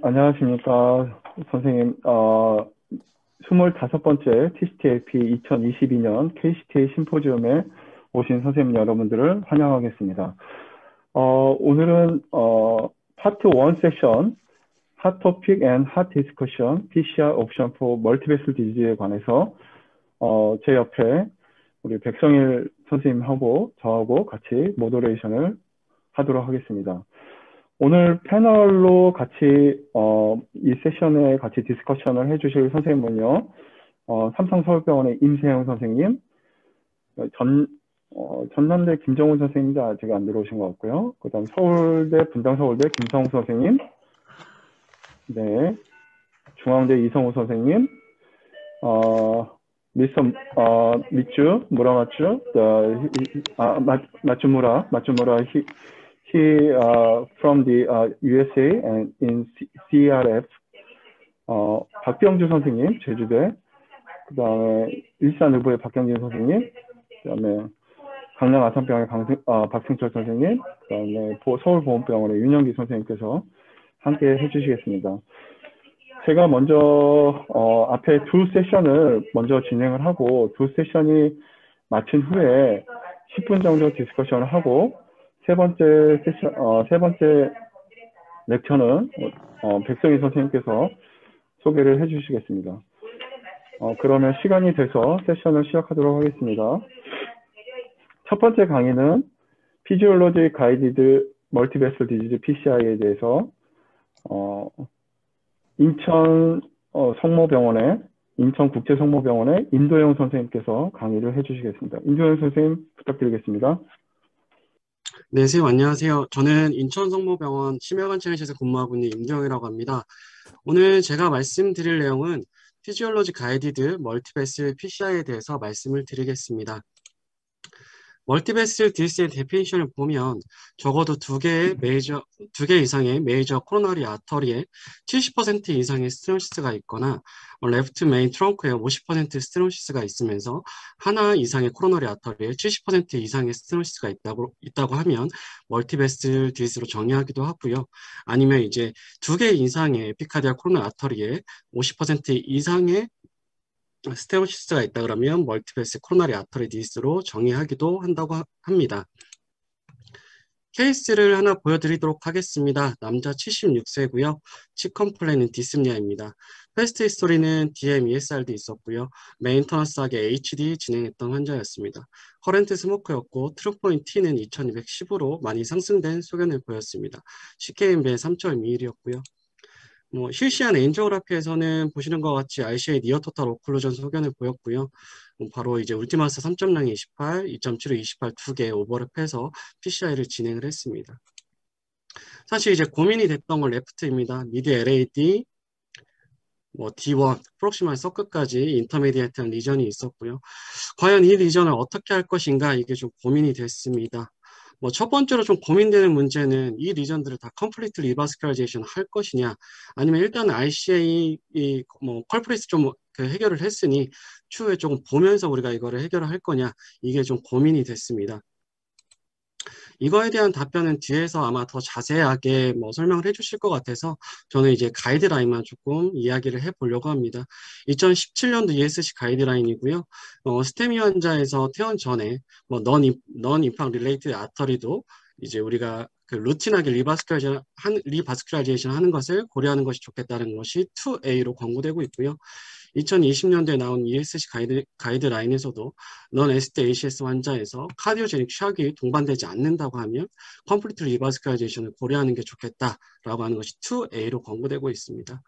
안녕하십니까, 선생님. 25번째 TCTLP 2022년 KCTA 심포지엄에 오신 선생님 여러분들을 환영하겠습니다. 오늘은, 파트 1 세션, Hot Topic and Hot Discussion, PCR Option for Multivessel Disease에 관해서, 제 옆에 우리 백성일 선생님하고 저하고 같이 모더레이션을 하도록 하겠습니다. 오늘 패널로 같이 이 세션에 같이 디스커션을 해주실 선생님은요, 삼성서울병원의 임세영 선생님, 전남대 김정훈 선생님도 아직 안 들어오신 것 같고요. 그다음 서울대 분당서울대 김성우 선생님, 네, 중앙대 이성우 선생님, 미츠 무라마츠, 마츠무라 he from the USA and in CRF. 박병주 선생님 제주대, 그 다음에 일산의보의 박경진 선생님, 그 다음에 강남 아산병원의 박승철 선생님, 그 다음에 서울보건병원의 윤영기 선생님께서 함께 해주시겠습니다. 제가 먼저 앞에 두 세션을 먼저 진행을 하고 두 세션이 마친 후에 10분 정도 디스커션을 하고 세 번째 렉처는 백성희 선생님께서 소개를 해주시겠습니다. 그러면 시간이 돼서 세션을 시작하도록 하겠습니다. 첫 번째 강의는 피지올로지 가이디드 멀티베슬 디지즈 PCI에 대해서 인천국제성모병원의 임도영 선생님께서 강의를 해주시겠습니다. 임도영 선생님 부탁드리겠습니다. 네, 선생님 안녕하세요. 저는 인천성모병원 심혈관천외실에서 근무하고 있는 임도영이라고 합니다. 오늘 제가 말씀드릴 내용은 피지올로지 가이디드 멀티베슬 PCI에 대해서 말씀을 드리겠습니다. 멀티베슬 디스의 데피니션을 보면 적어도 두 개 이상의 메이저 코로너리 아터리에 70% 이상의 스테노시스가 있거나 레프트 메인 트렁크에 50% 스테노시스가 있으면서 하나 이상의 코로너리 아터리에 70% 이상의 스테노시스가 있다고 하면 멀티베슬 디스로 정의하기도 하고요. 아니면 이제 두 개 이상의 에피카디아 코로너리 아터리에 50% 이상의 스테노시스가 있다 그러면 멀티베슬 코로나리 아터리 디스로 정의하기도 한다고 합니다. 케이스를 하나 보여드리도록 하겠습니다. 남자 76세고요. 치컴플레인은 디스프니아입니다. 패스트 히스토리는 DM, ESR도 있었고요. 메인터넌스하게 HD 진행했던 환자였습니다. 커렌트 스모커였고 트루포인 T는 2210으로 많이 상승된 소견을 보였습니다. CKMB의 3.21이었고요. 실시한 엔지오그래피에서는 보시는 것 같이 RCA 니어토탈 오클루전 소견을 보였고요. 바로 이제 울티마스 3.0 28, 2.75 28 두 개 오버랩해서 PCI를 진행을 했습니다. 사실 이제 고민이 됐던 건 레프트입니다. 미드 LAD, D1, 프록시말 서클까지 인터미디에이트한 리전이 있었고요. 과연 이 리전을 어떻게 할 것인가 이게 좀 고민이 됐습니다. 첫 번째로 좀 고민되는 문제는 이 리전들을 다 컴플리트 리바스큘라이제이션 할 것이냐, 아니면 일단 RCA 컬프리스 좀 해결을 했으니 추후에 조금 보면서 우리가 이거를 해결을 할 거냐, 이게 좀 고민이 됐습니다. 이거에 대한 답변은 뒤에서 아마 더 자세하게 설명을 해주실 것 같아서 저는 이제 가이드라인만 조금 이야기를 해보려고 합니다. 2017년도 ESC 가이드라인이고요. 스테미 환자에서 퇴원 전에 넌 임팍 릴레이티드 아터리도 이제 우리가 루틴하게 리바스큘라이제이션 하는 것을 고려하는 것이 좋겠다는 것이 2A로 권고되고 있고요. 2020년도에 나온 ESC 가이드라인에서도 넌 에스테 ACS 환자에서 카디오제닉 샥이 동반되지 않는다고 하면 컴플리트 리바스큘라이제이션을 고려하는 게 좋겠다라고 하는 것이 2A로 권고되고 있습니다.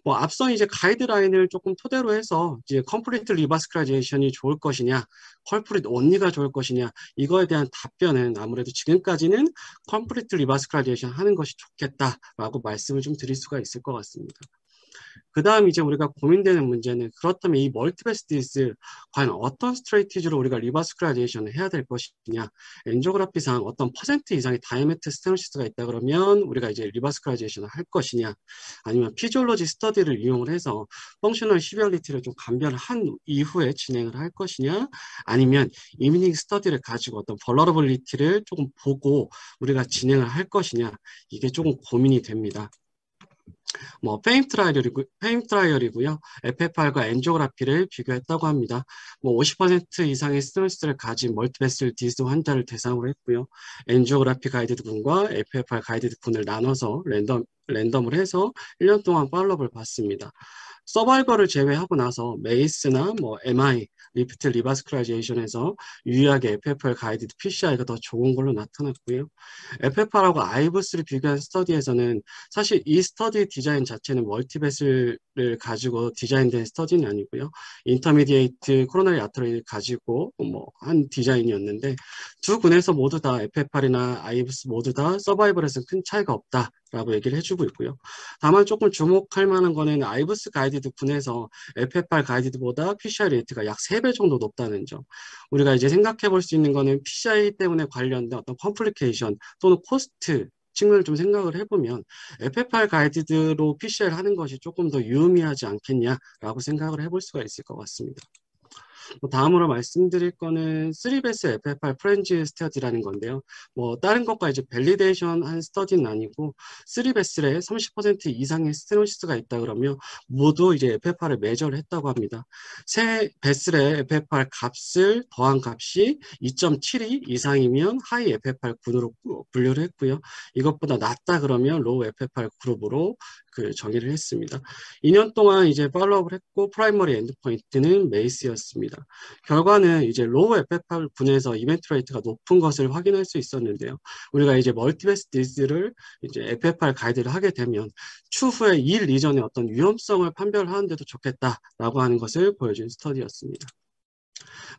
앞선 이제 가이드라인을 조금 토대로 해서 이제 컴플리트 리바스큘라이제이션이 좋을 것이냐, 컬프릿 온리가 좋을 것이냐, 이거에 대한 답변은 아무래도 지금까지는 컴플리트 리바스큘라이제이션 하는 것이 좋겠다라고 말씀을 좀 드릴 수가 있을 것 같습니다. 그 다음 이제 우리가 고민되는 문제는 그렇다면 이 멀티베슬 디스 과연 어떤 스트레이티지로 우리가 리바스큘라이제이션을 해야 될 것이냐, 엔지오그래피상 어떤 퍼센트 이상의 다이아메트 스테노시스가 있다 그러면 우리가 이제 리바스큘라이제이션을 할 것이냐, 아니면 피지올로지 스터디를 이용을 해서 펑셔널 시비얼리티를 좀 감별을 한 이후에 진행을 할 것이냐, 아니면 이미닝 스터디를 가지고 어떤 벌러러블리티를 조금 보고 우리가 진행을 할 것이냐, 이게 조금 고민이 됩니다. 뭐 페임 트라이얼이고요. FFR과 엔지오그라피를 비교했다고 합니다. 뭐 50% 이상의 스테노시스를 가진 멀티베슬 디스 환자를 대상으로 했고요. 엔지오그라피 가이드드 군과 FFR 가이드드 군을 나눠서 랜덤을 해서 1년 동안 팔로업을 받습니다. 서바이벌을 제외하고 나서 메이스나 뭐 MI, 리프트 리바스크라이제이션에서 유의하게 FFR 가이드드 PCI가 더 좋은 걸로 나타났고요. FFR하고 아이브스를 비교한 스터디에서는 사실 이 스터디 디자인 자체는 멀티베슬을 가지고 디자인된 스터디는 아니고요. 인터미디에이트 코로나리 아터리를 가지고 뭐 한 디자인이었는데 두 군에서 모두 다 FFR이나 아이브스 모두 다 서바이벌에서는 큰 차이가 없다라고 얘기를 해주고 있고요. 다만 조금 주목할 만한 거는 아이브스 가이드드 군에서 FFR 가이드보다 PCI 레이트가 약 3배 정도 높다는 점. 우리가 이제 생각해 볼 수 있는 거는 PCI 때문에 관련된 어떤 컴플리케이션 또는 코스트 측면을 좀 생각을 해보면 FFR 가이드로 PCI를 하는 것이 조금 더 유의미하지 않겠냐라고 생각을 해볼 수가 있을 것 같습니다. 다음으로 말씀드릴 거는 3베스 FFR 프렌즈 스터디라는 건데요. 뭐 다른 것과 이제 밸리데이션 한 스터디는 아니고 3베스에 30% 이상의 스테노시스가 있다 그러면 모두 이제 FFR을 매저를 했다고 합니다. 새 베슬의 FFR 값을 더한 값이 2.72 이상이면 하이 FFR 군으로 분류를 했고요. 이것보다 낮다 그러면 로우 FFR 그룹으로 그 정의를 했습니다. 2년 동안 이제 팔로우업을 했고 프라이머리 엔드포인트는 메이스였습니다. 결과는 이제 로우 FFR 군에서 이벤트 레이트가 높은 것을 확인할 수 있었는데요. 우리가 이제 멀티베스 디스를 이제 FFR 가이드를 하게 되면 추후에 이 리전의 어떤 위험성을 판별하는데도 좋겠다라고 하는 것을 보여준 스터디였습니다.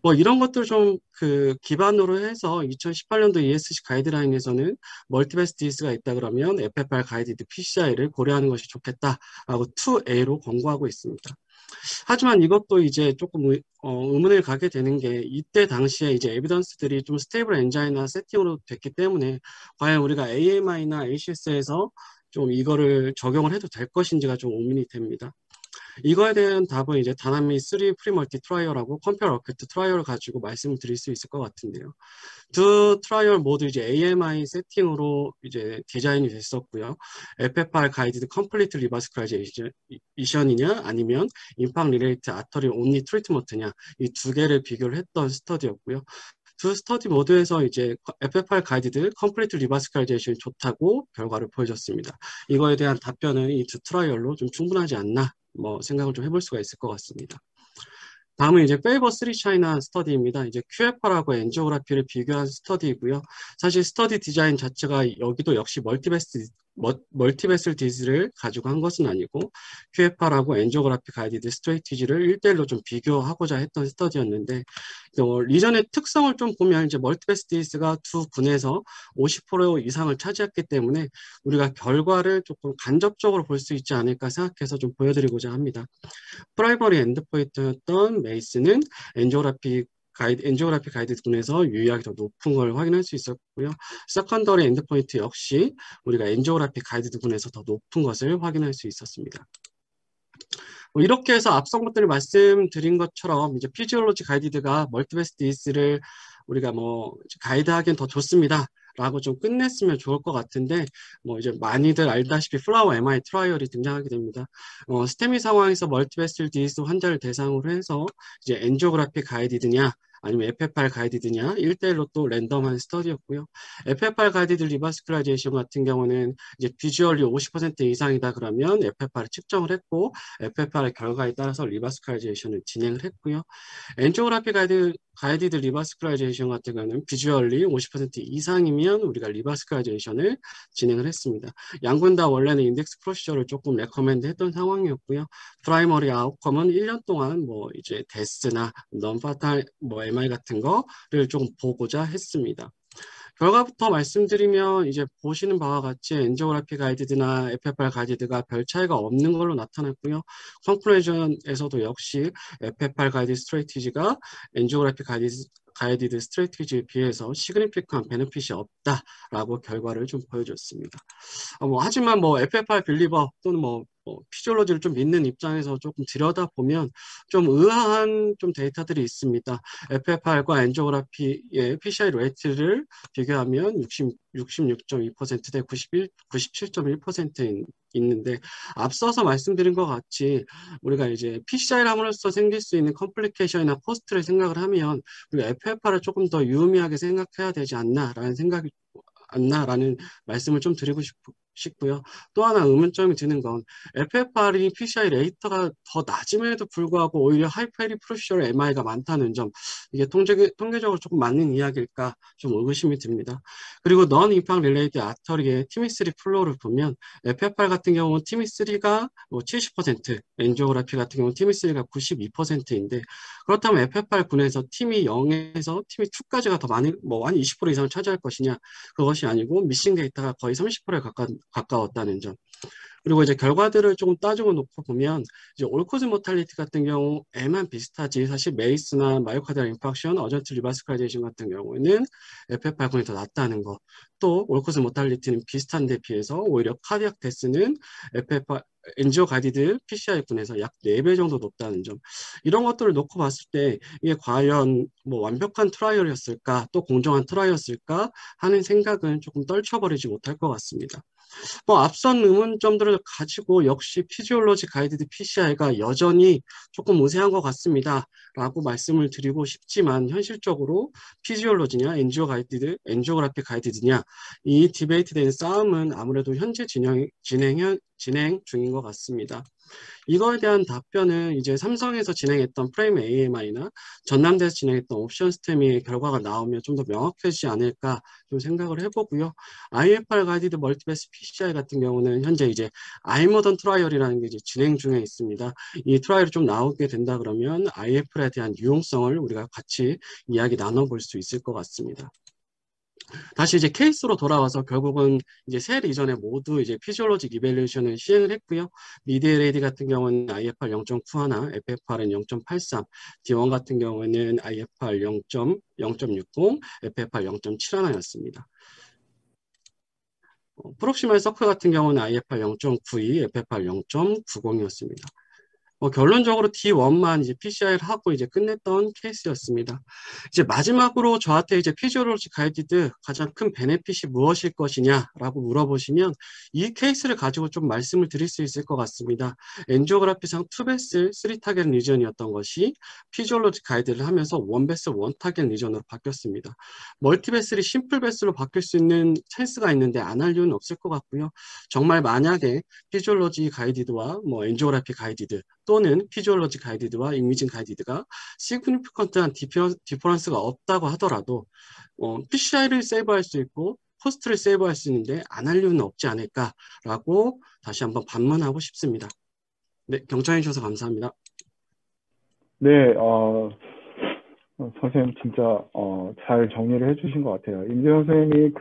뭐 이런 것들 좀 그 기반으로 해서 2018년도 ESC 가이드라인에서는 멀티베스 디스가 있다 그러면 FFR 가이드드 PCI를 고려하는 것이 좋겠다라고 2A로 권고하고 있습니다. 하지만 이것도 이제 조금 의문을 가게 되는 게 이때 당시에 이제 에비던스들이 좀 스테이블 엔자인이나 세팅으로 됐기 때문에 과연 우리가 AMI나 ACS에서 좀 이거를 적용을 해도 될 것인지가 좀 의문이 됩니다. 이거에 대한 답은 이제 다나미 3 프리멀티 트라이얼하고 컴페어 어큐트 트라이얼을 가지고 말씀을 드릴 수 있을 것 같은데요. 두 트라이얼 모두 이제 AMI 세팅으로 이제 디자인이 됐었고요. FFR 가이드드 컴플리트 리버스크라이제이션이냐 아니면 임팍 리레이트 아터리 온리 트리트먼트냐 이 두 개를 비교를 했던 스터디였고요. 두 스터디 모두에서 이제 FFR 가이드드 컴플리트 리버스크라이제이션이 좋다고 결과를 보여줬습니다. 이거에 대한 답변은 이 두 트라이얼로 좀 충분하지 않나 뭐 생각을 좀 해볼 수가 있을 것 같습니다. 다음은 이제 페이버 3 차이나 스터디입니다. 이제 QFR하고 엔지오그라피를 비교한 스터디이고요. 사실 스터디 디자인 자체가 여기도 역시 멀티베슬 디즈를 가지고 한 것은 아니고 QFR하고 엔지오그라피 가이디드 스트레이티지를 1대1로 좀 비교하고자 했던 스터디였는데 리전의 특성을 좀 보면 이제 멀티베슬 디즈가 두 군에서 50% 이상을 차지했기 때문에 우리가 결과를 조금 간접적으로 볼 수 있지 않을까 생각해서 좀 보여드리고자 합니다. 프라이머리 엔드포인트였던 메이스는 엔지오그라피 가이드 군에서 유의하게 더 높은 걸 확인할 수 있었고요. 세컨더리 엔드포인트 역시 우리가 엔지오그라피 가이드 군에서 더 높은 것을 확인할 수 있었습니다. 이렇게 해서 앞선 것들을 말씀드린 것처럼 이제 피지올로지 가이드가 멀티베스 디스를 우리가 뭐 가이드하기엔 더 좋습니다. 라고 좀 끝냈으면 좋을 것 같은데 뭐 이제 많이들 알다시피 플라워 MI 트라이얼이 등장하게 됩니다. 스테미 상황에서 멀티베슬 디스 환자를 대상으로 해서 이제 엔지오그라피 가이드냐 아니면 FFR 가이드냐 1대1로 또 랜덤한 스터디였고요. FFR 가이드 리버스클라이제이션 같은 경우는 이제 비주얼이 50% 이상이다 그러면 FFR을 측정을 했고 FFR의 결과에 따라서 리버스클라이제이션을 진행을 했고요. 엔지오그라피 가이디드 리버스클라이제이션 같은 경우는 비주얼리 50% 이상이면 우리가 리버스클라이제이션을 진행을 했습니다. 양군 다 원래는 인덱스 프로시저를 조금 레커멘드 했던 상황이었고요. 프라이머리 아웃컴은 1년 동안 뭐 이제 데스나 non-fatal 뭐 MI 같은 거를 좀 보고자 했습니다. 결과부터 말씀드리면 이제 보시는 바와 같이 엔지오그라피 가이드나 FFR 가이드가 별 차이가 없는 걸로 나타났고요. 컨클루전에서도 역시 FFR 가이드 스트레이티지가 엔지오그라피 가이디드 스트레이티지에 비해서 시그니피칸 베네핏이 없다라고 결과를 좀 보여줬습니다. 하지만 뭐 FFR 빌리버 또는 뭐 피지올로지를 좀 믿는 입장에서 조금 들여다보면 좀 의아한 좀 데이터들이 있습니다. FFR과 엔지오그라피의 PCI 레이트를 비교하면 66.2%대 97.1% 있는데 앞서서 말씀드린 것 같이 우리가 이제 PCI를 함으로써 생길 수 있는 컴플리케이션이나 코스트를 생각을 하면 우리가 FFR을 조금 더 유의미하게 생각해야 되지 않나라는 말씀을 좀 드리고 싶고요. 또 하나 의문점이 드는 건 FFR이 PCI 레이터가 더 낮음에도 불구하고 오히려 하이페리 프로시저럴 MI가 많다는 점, 이게 통계적으로 조금 맞는 이야기일까 좀 의구심이 듭니다. 그리고 넌 임팡 릴레이드 아터리의 티미3 플로우를 보면 FFR 같은 경우는 티미3가 70%, 엔지오그라피 같은 경우는 티미3가 92%인데 그렇다면 FFR 군에서 티미 0에서 티미 2까지가 더 많이 한 20% 이상을 차지할 것이냐? 그것이 아니고 미싱 데이터가 거의 30%에 가까웠다는 점. 그리고 이제 결과들을 조금 따지고 놓고 보면 이제 올코즈 모탈리티 같은 경우에만 비슷하지 사실 메이스나 마이오카디얼 인팍션, 어전트 리바스칼라이제이션 같은 경우에는 FF8군이 더 낫다는 거. 또 올코즈 모탈리티는 비슷한 데 비해서 오히려 카디악 데스는 FF 엔지오 가이디드 PCI군에서 약 4배 정도 높다는 점. 이런 것들을 놓고 봤을 때 이게 과연 완벽한 트라이얼이었을까 또 공정한 트라이얼이었을까 하는 생각은 조금 떨쳐버리지 못할 것 같습니다. 앞선 의문점들을 가지고 역시 피지올로지 가이드드 PCI가 여전히 조금 우세한 것 같습니다. 라고 말씀을 드리고 싶지만 현실적으로 피지올로지냐 엔지오그라피 가이드드냐 이 디베이트된 싸움은 아무래도 현재 진행 중인 것 같습니다. 이거에 대한 답변은 이제 삼성에서 진행했던 프레임 AMI나 전남대에서 진행했던 옵션 스테미의 결과가 나오면 좀 더 명확해지지 않을까 좀 생각을 해보고요. IFR 가이디드 멀티베스 PCI 같은 경우는 현재 이제 아이모던 트라이얼이라는 게 이제 진행 중에 있습니다. 이 트라이얼이 좀 나오게 된다 그러면 IFR에 대한 유용성을 우리가 같이 이야기 나눠볼 수 있을 것 같습니다. 다시 이제 케이스로 돌아와서 결국은 이제 세 리전에 모두 이제 피지올로직 이밸류에이션을 시행을 했고요. 미디에레이디 같은 경우는 IFR 0.91, FFR은 0.83, D1 같은 경우는 IFR 0.60, FFR 0.71였습니다. 프록시멀 서클 같은 경우는 IFR 0.92, FFR 0.90이었습니다. 결론적으로 D1만 이제 PCI를 하고 이제 끝냈던 케이스였습니다. 이제 마지막으로 저한테 이제 피지올로지 가이디드 가장 큰 베네핏이 무엇일 것이냐라고 물어보시면 이 케이스를 가지고 좀 말씀을 드릴 수 있을 것 같습니다. 엔지오그라피상 2베슬 3타겟 리전이었던 것이 피지올로지 가이드를 하면서 1베슬 1타겟 리전으로 바뀌었습니다. 멀티베슬이 심플 베슬로 바뀔 수 있는 찬스가 있는데 안 할 이유는 없을 것 같고요. 정말 만약에 피지올로지 가이디드와 엔지오그라피 가이디드 또는 피지올로지 가이디드와 이미징 가이디드가 시그니피컨트한 디퍼런스가 없다고 하더라도 PCI를 세이브할 수 있고 코스트를 세이브할 수 있는데 안 할 이유는 없지 않을까라고 다시 한번 반문하고 싶습니다. 네, 경청해 주셔서 감사합니다. 네, 선생님 진짜 잘 정리를 해주신 것 같아요. 임재현 선생님이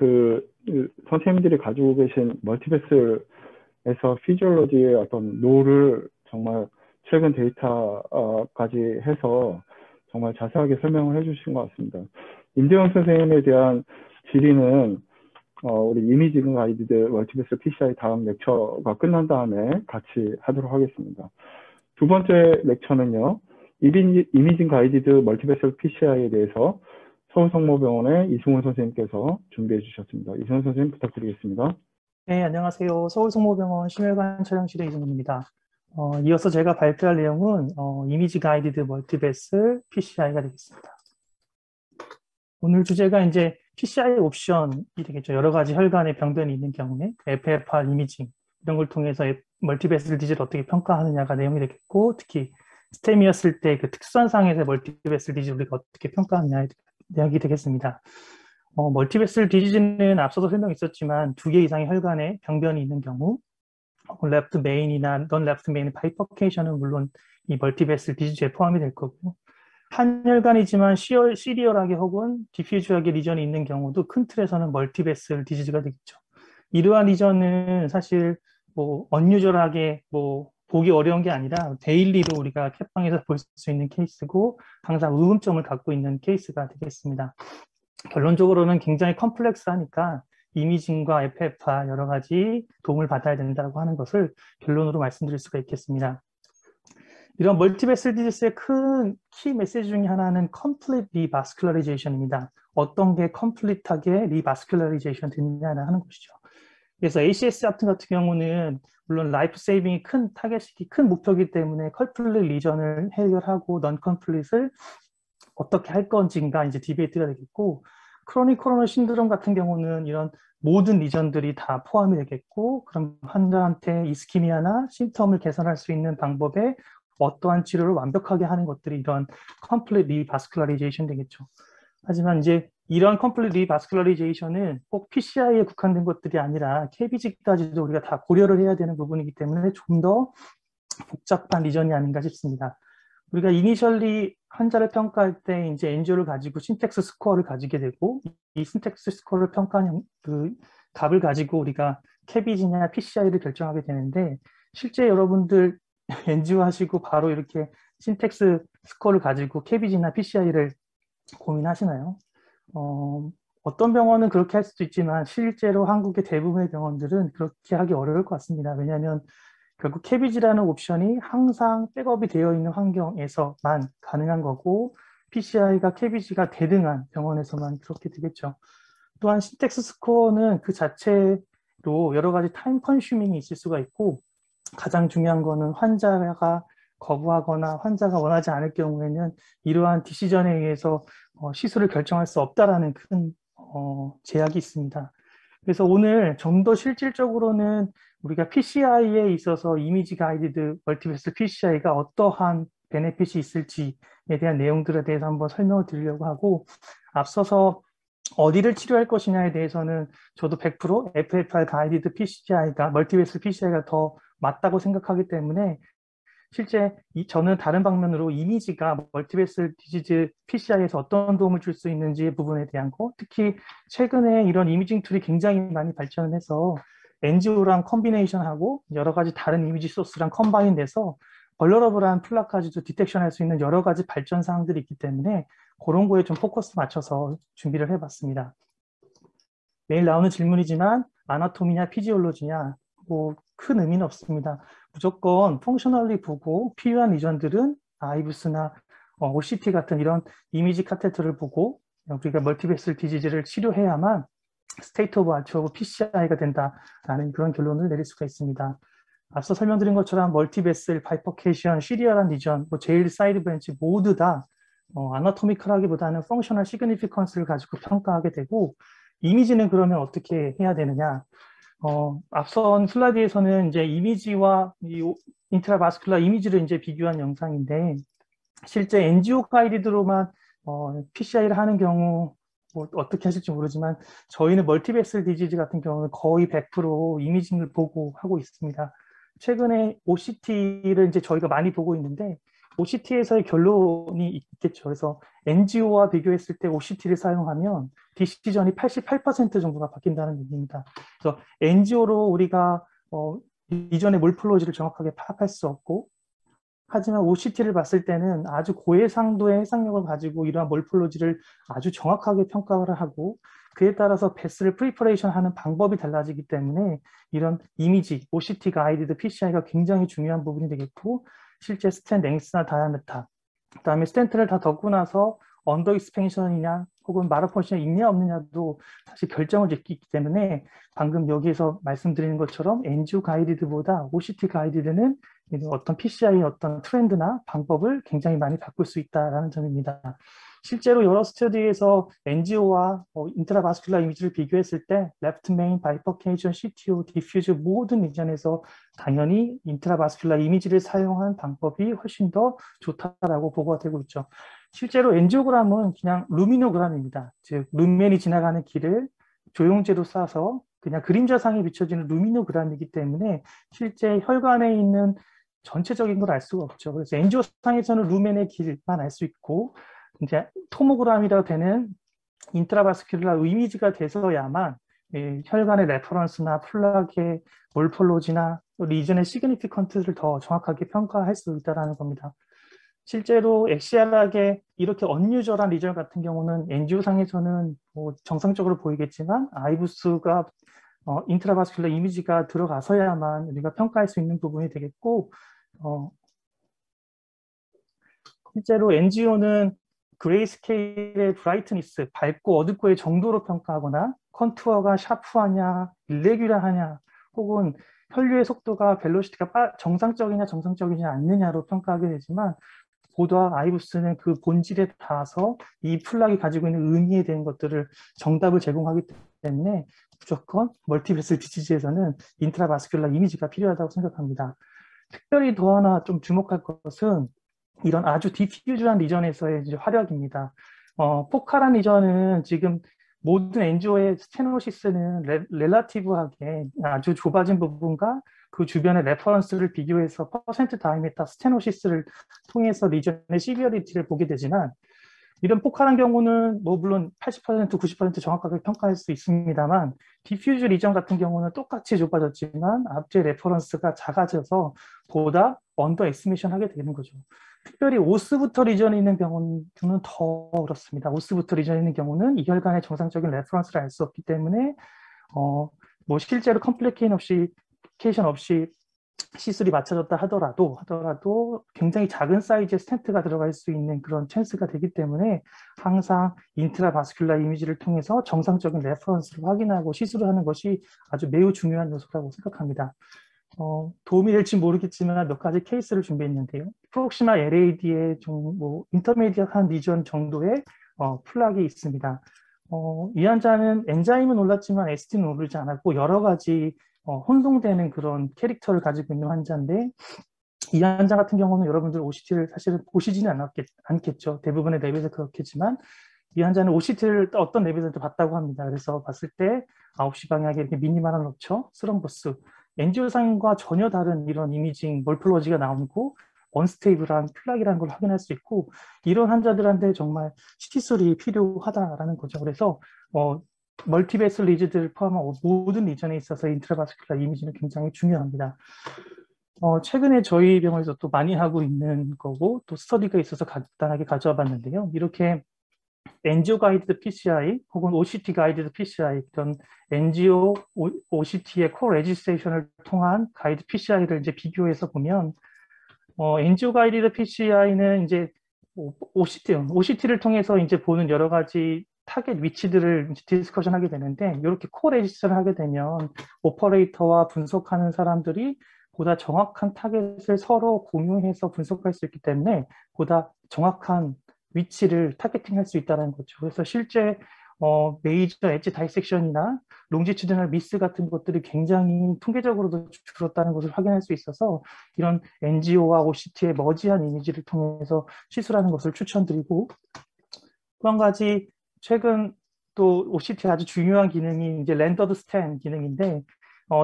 선생님들이 가지고 계신 멀티베슬에서 피지올로지의 어떤 롤을 정말 최근 데이터까지 해서 정말 자세하게 설명을 해주신 것 같습니다. 임재현 선생님에 대한 질의는 우리 이미징 가이디드 멀티베슬 PCI 다음 렉처가 끝난 다음에 같이 하도록 하겠습니다. 두 번째 렉처는요. 이미징 가이디드 멀티베슬 PCI에 대해서 서울성모병원의 이승훈 선생님께서 준비해 주셨습니다. 이승훈 선생님 부탁드리겠습니다. 네, 안녕하세요. 서울성모병원 심혈관 촬영실의 이승훈입니다. 이어서 제가 발표할 내용은 이미지 가이디드 멀티베슬 PCI가 되겠습니다. 오늘 주제가 이제 PCI 옵션이 되겠죠. 여러 가지 혈관의 병변이 있는 경우에 FFR 이미징 이런 걸 통해서 멀티베슬 디지를 어떻게 평가하느냐가 내용이 되겠고, 특히 스템이었을 때 그 특수한 상황에서 멀티베슬 디지를 우리가 어떻게 평가하느냐의 내용이 되겠습니다. 멀티베슬 디지즈는 앞서도 설명이 있었지만 2개 이상의 혈관에 병변이 있는 경우 레프트 메인이나 넌 레프트 메인 바이퍼케이션은 물론 이 멀티베슬 디지즈에 포함이 될 거고요. 한 혈관이지만 시리얼하게 혹은 디퓨즈하게 리전이 있는 경우도 큰 틀에서는 멀티베슬 디지즈가 되겠죠. 이러한 리전은 사실 언유절하게 보기 어려운 게 아니라 데일리로 우리가 캣방에서 볼 수 있는 케이스고 항상 의문점을 갖고 있는 케이스가 되겠습니다. 결론적으로는 굉장히 컴플렉스하니까 이미징과 FF와 여러 가지 도움을 받아야 된다고 하는 것을 결론으로 말씀드릴 수가 있겠습니다. 이런 멀티베슬 디지스의 큰 키 메시지 중에 하나는 complete revascularization입니다. 어떤 게 complete하게 revascularization 됐느냐 하는 것이죠. 그래서 ACS 같은 경우는 물론 라이프 세이빙이 큰 타겟이 큰 목표이기 때문에 컴플릿 리전을 해결하고 넌 컴플릿을 어떻게 할 건지가 이제 디베이트가 되겠고, 크로닉 코로너 신드롬 같은 경우는 이런 모든 리전들이 다 포함이 되겠고, 그럼 환자한테 이스키미아나 심텀을 개선할 수 있는 방법에 어떠한 치료를 완벽하게 하는 것들이 이런 complete revascularization 되겠죠. 하지만 이제 이런 complete revascularization은 꼭 PCI에 국한된 것들이 아니라 KBG까지도 우리가 다 고려를 해야 되는 부분이기 때문에 좀 더 복잡한 리전이 아닌가 싶습니다. 우리가 이니셜리 환자를 평가할 때 이제 엔지오를 가지고 신텍스 스코어를 가지게 되고, 이 신텍스 스코어를 평가한 그 값을 가지고 우리가 KBG냐 PCI를 결정하게 되는데, 실제 여러분들 엔지오 하시고 바로 이렇게 신텍스 스코어를 가지고 KBG나 PCI를 고민하시나요? 어떤 병원은 그렇게 할 수도 있지만 실제로 한국의 대부분의 병원들은 그렇게 하기 어려울 것 같습니다. 왜냐하면 결국 KBG라는 옵션이 항상 백업이 되어 있는 환경에서만 가능한 거고, PCI가 KBG가 대등한 병원에서만 그렇게 되겠죠. 또한 신텍스 스코어는 그 자체로 여러 가지 타임 컨슈밍이 있을 수가 있고, 가장 중요한 거는 환자가 거부하거나 환자가 원하지 않을 경우에는 이러한 디시전에 의해서 시술을 결정할 수 없다라는 큰 제약이 있습니다. 그래서 오늘 좀 더 실질적으로는 우리가 PCI에 있어서 이미지 가이디드 멀티베슬 PCI가 어떠한 베네핏이 있을지에 대한 내용들에 대해서 한번 설명을 드리려고 하고, 앞서서 어디를 치료할 것이냐에 대해서는 저도 100% FFR 가이디드 PCI가 멀티베슬 PCI가 더 맞다고 생각하기 때문에, 실제 저는 다른 방면으로 이미지가 멀티베슬 디지즈 PCI에서 어떤 도움을 줄 수 있는지 부분에 대한 거, 특히 최근에 이런 이미징 툴이 굉장히 많이 발전을 해서 엔지오랑 컴비네이션하고 여러 가지 다른 이미지 소스랑 컴바인 돼서 벌러러블한 플라까지도 디텍션할 수 있는 여러 가지 발전 사항들이 있기 때문에 그런 거에 좀 포커스 맞춰서 준비를 해봤습니다. 매일 나오는 질문이지만 아나토미냐 피지올로지냐 뭐 큰 의미는 없습니다. 무조건 펑셔널리 보고 필요한 리전들은 아이브스나 OCT 같은 이런 이미지 카테터를 보고 우리가 멀티베슬 디지즈를 치료해야만 스테이트 오브 아트 오브 PCI가 된다라는 그런 결론을 내릴 수가 있습니다. 앞서 설명드린 것처럼 멀티베슬, 바이퍼케이션, 시리얼한 리전, 제일 사이드 브랜치 모두 다 아나토미컬하기보다는 펑셔널 시그니피컨스를 가지고 평가하게 되고, 이미지는 그러면 어떻게 해야 되느냐? 앞선 슬라이드에서는 이제 이미지와 이 인트라바스큘라 이미지를 이제 비교한 영상인데, 실제 엔지오 가이드로만 PCI를 하는 경우 뭐 어떻게 하실지 모르지만 저희는 멀티베슬 디지즈 같은 경우는 거의 100% 이미징을 보고 하고 있습니다. 최근에 OCT를 이제 저희가 많이 보고 있는데 OCT에서의 결론이 있겠죠. 그래서 NGO와 비교했을 때 OCT를 사용하면 디시전이 88% 정도가 바뀐다는 얘기입니다. 그래서 NGO로 우리가 이전의 몰폴로지를 정확하게 파악할 수 없고, 하지만 OCT를 봤을 때는 아주 고해상도의 해상력을 가지고 이러한 몰폴로지를 아주 정확하게 평가를 하고, 그에 따라서 베스를 프리퍼레이션 하는 방법이 달라지기 때문에 이런 이미지, OCT 가이드드 PCI가 굉장히 중요한 부분이 되겠고, 실제 스텐 랭스나 다이아메타, 그 다음에 스텐트를 다 덮고 나서 언더 익스펜션이냐 혹은 마라포션이 있냐 없느냐도 사실 결정을 짓기 때문에 방금 여기에서 말씀드리는 것처럼 NGO 가이드보다 OCT 가이드는 어떤 PCI의 어떤 트렌드나 방법을 굉장히 많이 바꿀 수 있다는 점입니다. 실제로 여러 스터디에서 NGO와 인트라바스큘라 이미지를 비교했을 때 레프트 메인, 바이퍼케이션, CTO, 디퓨즈 모든 리전에서 당연히 인트라바스큘라 이미지를 사용한 방법이 훨씬 더 좋다라고 보고가 되고 있죠. 실제로 엔지오그램은 그냥 루미노그램입니다. 즉 루멘이 지나가는 길을 조영제로 쏴서 그냥 그림자상에 비춰지는 루미노그램이기 때문에 실제 혈관에 있는 전체적인 걸 알 수가 없죠. 그래서 엔지오상에서는 루멘의 길만 알 수 있고, 이제 토모그램이라 되는 인트라바스큘라 이미지가 돼서야만 혈관의 레퍼런스나 플락의 몰폴로지나 리전의 시그니피컨트를 더 정확하게 평가할 수 있다는 겁니다. 실제로 XCR하게 이렇게 언유저한 리전 같은 경우는 NGO 상에서는 뭐 정상적으로 보이겠지만 아이부스가 인트라바스큘러 이미지가 들어가서야만 우리가 평가할 수 있는 부분이 되겠고 실제로 NGO는 그레이스케일의 브라이트니스, 밝고 어둡고의 정도로 평가하거나 컨투어가 샤프하냐, 일레귤러하냐, 혹은 혈류의 속도가 벨로시티가 정상적이냐 정상적이지 않느냐로 평가하게 되지만 보다 아이부스는 그 본질에 닿아서 이 플락이 가지고 있는 의미에 대한 것들을 정답을 제공하기 때문에 무조건 멀티베슬 디시즈에서는 인트라바스큘러 이미지가 필요하다고 생각합니다. 특별히 더 하나 좀 주목할 것은 이런 아주 디퓨즈한 리전에서의 이제 화력입니다. 포카란 리전은 지금 모든 NGO의 스테노시스는 렐라티브하게 아주 좁아진 부분과 그 주변의 레퍼런스를 비교해서 퍼센트 다이메타 스테노시스를 통해서 리전의 시비어리티를 보게 되지만 이런 포카란 경우는 뭐 물론 80%, 90% 정확하게 평가할 수 있습니다만 디퓨즈 리전 같은 경우는 똑같이 좁아졌지만 앞뒤의 레퍼런스가 작아져서 보다 언더 에스티메이션 하게 되는 거죠. 특별히 오스부터 리전이 있는 경우는 더 어렵습니다. 오스부터 리전이 있는 경우는 이 혈관의 정상적인 레퍼런스를 알 수 없기 때문에 뭐 실제로 컴플리케이션 없이 시술이 맞춰졌다 하더라도 굉장히 작은 사이즈의 스텐트가 들어갈 수 있는 그런 찬스가 되기 때문에 항상 인트라바스큘라 이미지를 통해서 정상적인 레퍼런스를 확인하고 시술을 하는 것이 아주 매우 중요한 요소라고 생각합니다. 도움이 될지 모르겠지만 몇 가지 케이스를 준비했는데요. 프록시마 LAD의 뭐 인터미디어한 리전 정도의 플락이 있습니다. 이 환자는 엔자임은 올랐지만 ST는 오르지 않았고 여러 가지 혼동되는 그런 캐릭터를 가지고 있는 환자인데 이 환자 같은 경우는 여러분들 OCT를 사실은 보시지는 않겠죠. 대부분의 랩에서 그렇겠지만 이 환자는 OCT를 어떤 랩에서도 봤다고 합니다. 그래서 봤을 때 9시 방향에 이렇게 미니멀한 럽처, 스럼버스, 엔지오상과 전혀 다른 이런 이미징 몰폴로지가 나오고 언스테이블한 플락이라는 걸 확인할 수 있고 이런 환자들한테 정말 시술이 필요하다라는 거죠. 그래서 멀티베슬 리즈들을 포함한 모든 리전에 있어서 인트라바스큘라 이미지는 굉장히 중요합니다. 최근에 저희 병원에서 또 많이 하고 있는 거고 또 스터디가 있어서 간단하게 가져와 봤는데요. 이렇게 NGO 가이드드 PCI 혹은 OCT 가이드드 PCI 이런 NGO OCT의 코 레지스트레이션을 통한 가이드 PCI를 이제 비교해서 보면 NGO 가이드드 PCI는 이제 OCT를 통해서 이제 보는 여러 가지 타겟 위치들을 디스커션하게 되는데 이렇게 코 레지스트를 하게 되면 오퍼레이터와 분석하는 사람들이 보다 정확한 타겟을 서로 공유해서 분석할 수 있기 때문에 보다 정확한 위치를 타겟팅할 수 있다는 거죠. 그래서 실제 메이저 엣지 다이섹션이나 롱지튜드널 미스 같은 것들이 굉장히 통계적으로도 줄었다는 것을 확인할 수 있어서 이런 NGO와 OCT의 머지한 이미지를 통해서 시술하는 것을 추천드리고 또 한 가지 최근 또 OCT의 아주 중요한 기능이 이제 렌더드 스탠 기능인데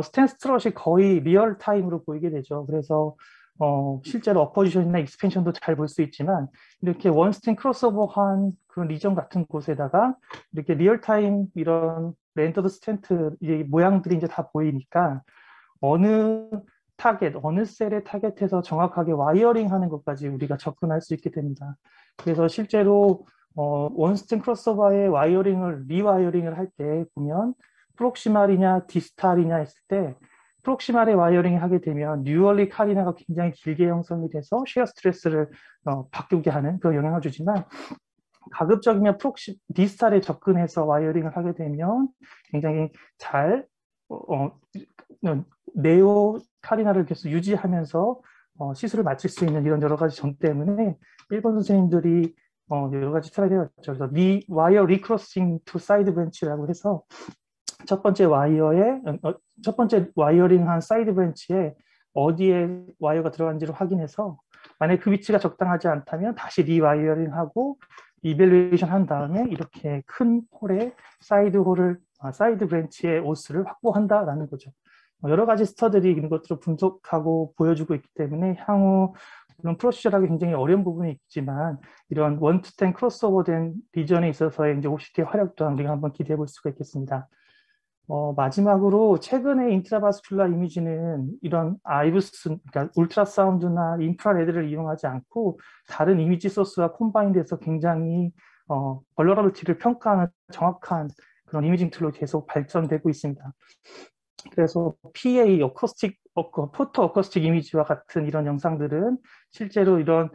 스탠 스트럿이 거의 리얼 타임으로 보이게 되죠. 그래서 실제로 어퍼지션이나 익스펜션도 잘 볼 수 있지만 이렇게 원스탠 크로스오버한 그런 리전 같은 곳에다가 이렇게 리얼타임 이런 렌더드 스탠트 모양들이 이제 다 보이니까 어느 타겟, 어느 셀의 타겟에서 정확하게 와이어링하는 것까지 우리가 접근할 수 있게 됩니다. 그래서 실제로 원스탠 크로스오버의 리와이어링을 할 때 보면 프록시말이냐 디스탈이냐 했을 때 프록시말의 와이어링을 하게 되면 뉴얼리 카리나가 굉장히 길게 형성이 돼서 쉐어 스트레스를 바꾸게 하는 그런 영향을 주지만 가급적이면 디스탈에 접근해서 와이어링을 하게 되면 굉장히 잘 네오 카리나를 계속 유지하면서 시술을 마칠 수 있는 이런 여러 가지 점 때문에 일본 선생님들이 여러 가지 트라이를 해왔죠. 그래서 와이어 리크로싱 투 사이드 브랜치라고 해서 첫 번째 와이어링한 사이드 브랜치에 어디에 와이어가 들어간지를 확인해서 만약 그 위치가 적당하지 않다면 다시 리와이어링하고 이밸루에이션 한 다음에 이렇게 큰 홀에 사이드 브랜치의 오스를 확보한다라는 거죠. 여러 가지 스터들이 이런 것들을 분석하고 보여주고 있기 때문에 향후 이런 프로시저하기 굉장히 어려운 부분이 있지만 이런 원투텐 크로스오버된 리전에 있어서의 이제 OCT의 활약 또한 우리가 한번 기대해 볼 수가 있겠습니다. 마지막으로 최근에 인트라바스큘라 이미지는 이런 아이브스, 그러니까 울트라사운드나 인프라레드를 이용하지 않고 다른 이미지 소스와 콤바인돼서 굉장히 벌러러블티를 평가하는 정확한 그런 이미징 툴로 계속 발전되고 있습니다. 그래서 PA, 포토 어쿠스틱 이미지와 같은 이런 영상들은 실제로 이런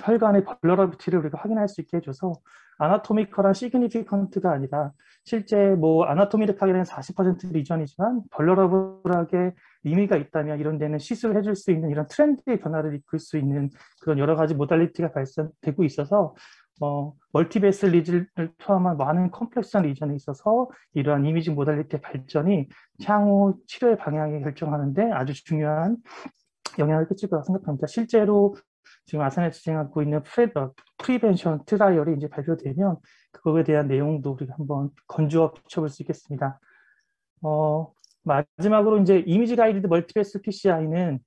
혈관의 벌러러블티를 우리가 확인할 수 있게 해줘서 아나토미컬한 시그니피컨트가 아니라 실제 뭐 아나토미컬하게는 40% 리전이지만 벌러러블하게 의미가 있다면 이런 데는 시술을 해줄 수 있는 이런 트렌드의 변화를 이끌 수 있는 그런 여러 가지 모달리티가 발전되고 있어서 멀티베이스 리전을 포함한 많은 컴플렉스한 리전에 있어서 이러한 이미징 모달리티의 발전이 향후 치료의 방향을 결정하는데 아주 중요한 영향을 끼칠 거라고 생각합니다. 실제로 지금 아산에서 진행하고 있는 프리벤션 트라이얼이 이제 발표되면 그거에 대한 내용도 우리가 한번 건조와 비춰볼 수 있겠습니다. 마지막으로 이제 이미지 가이디드 멀티베이스 PCI는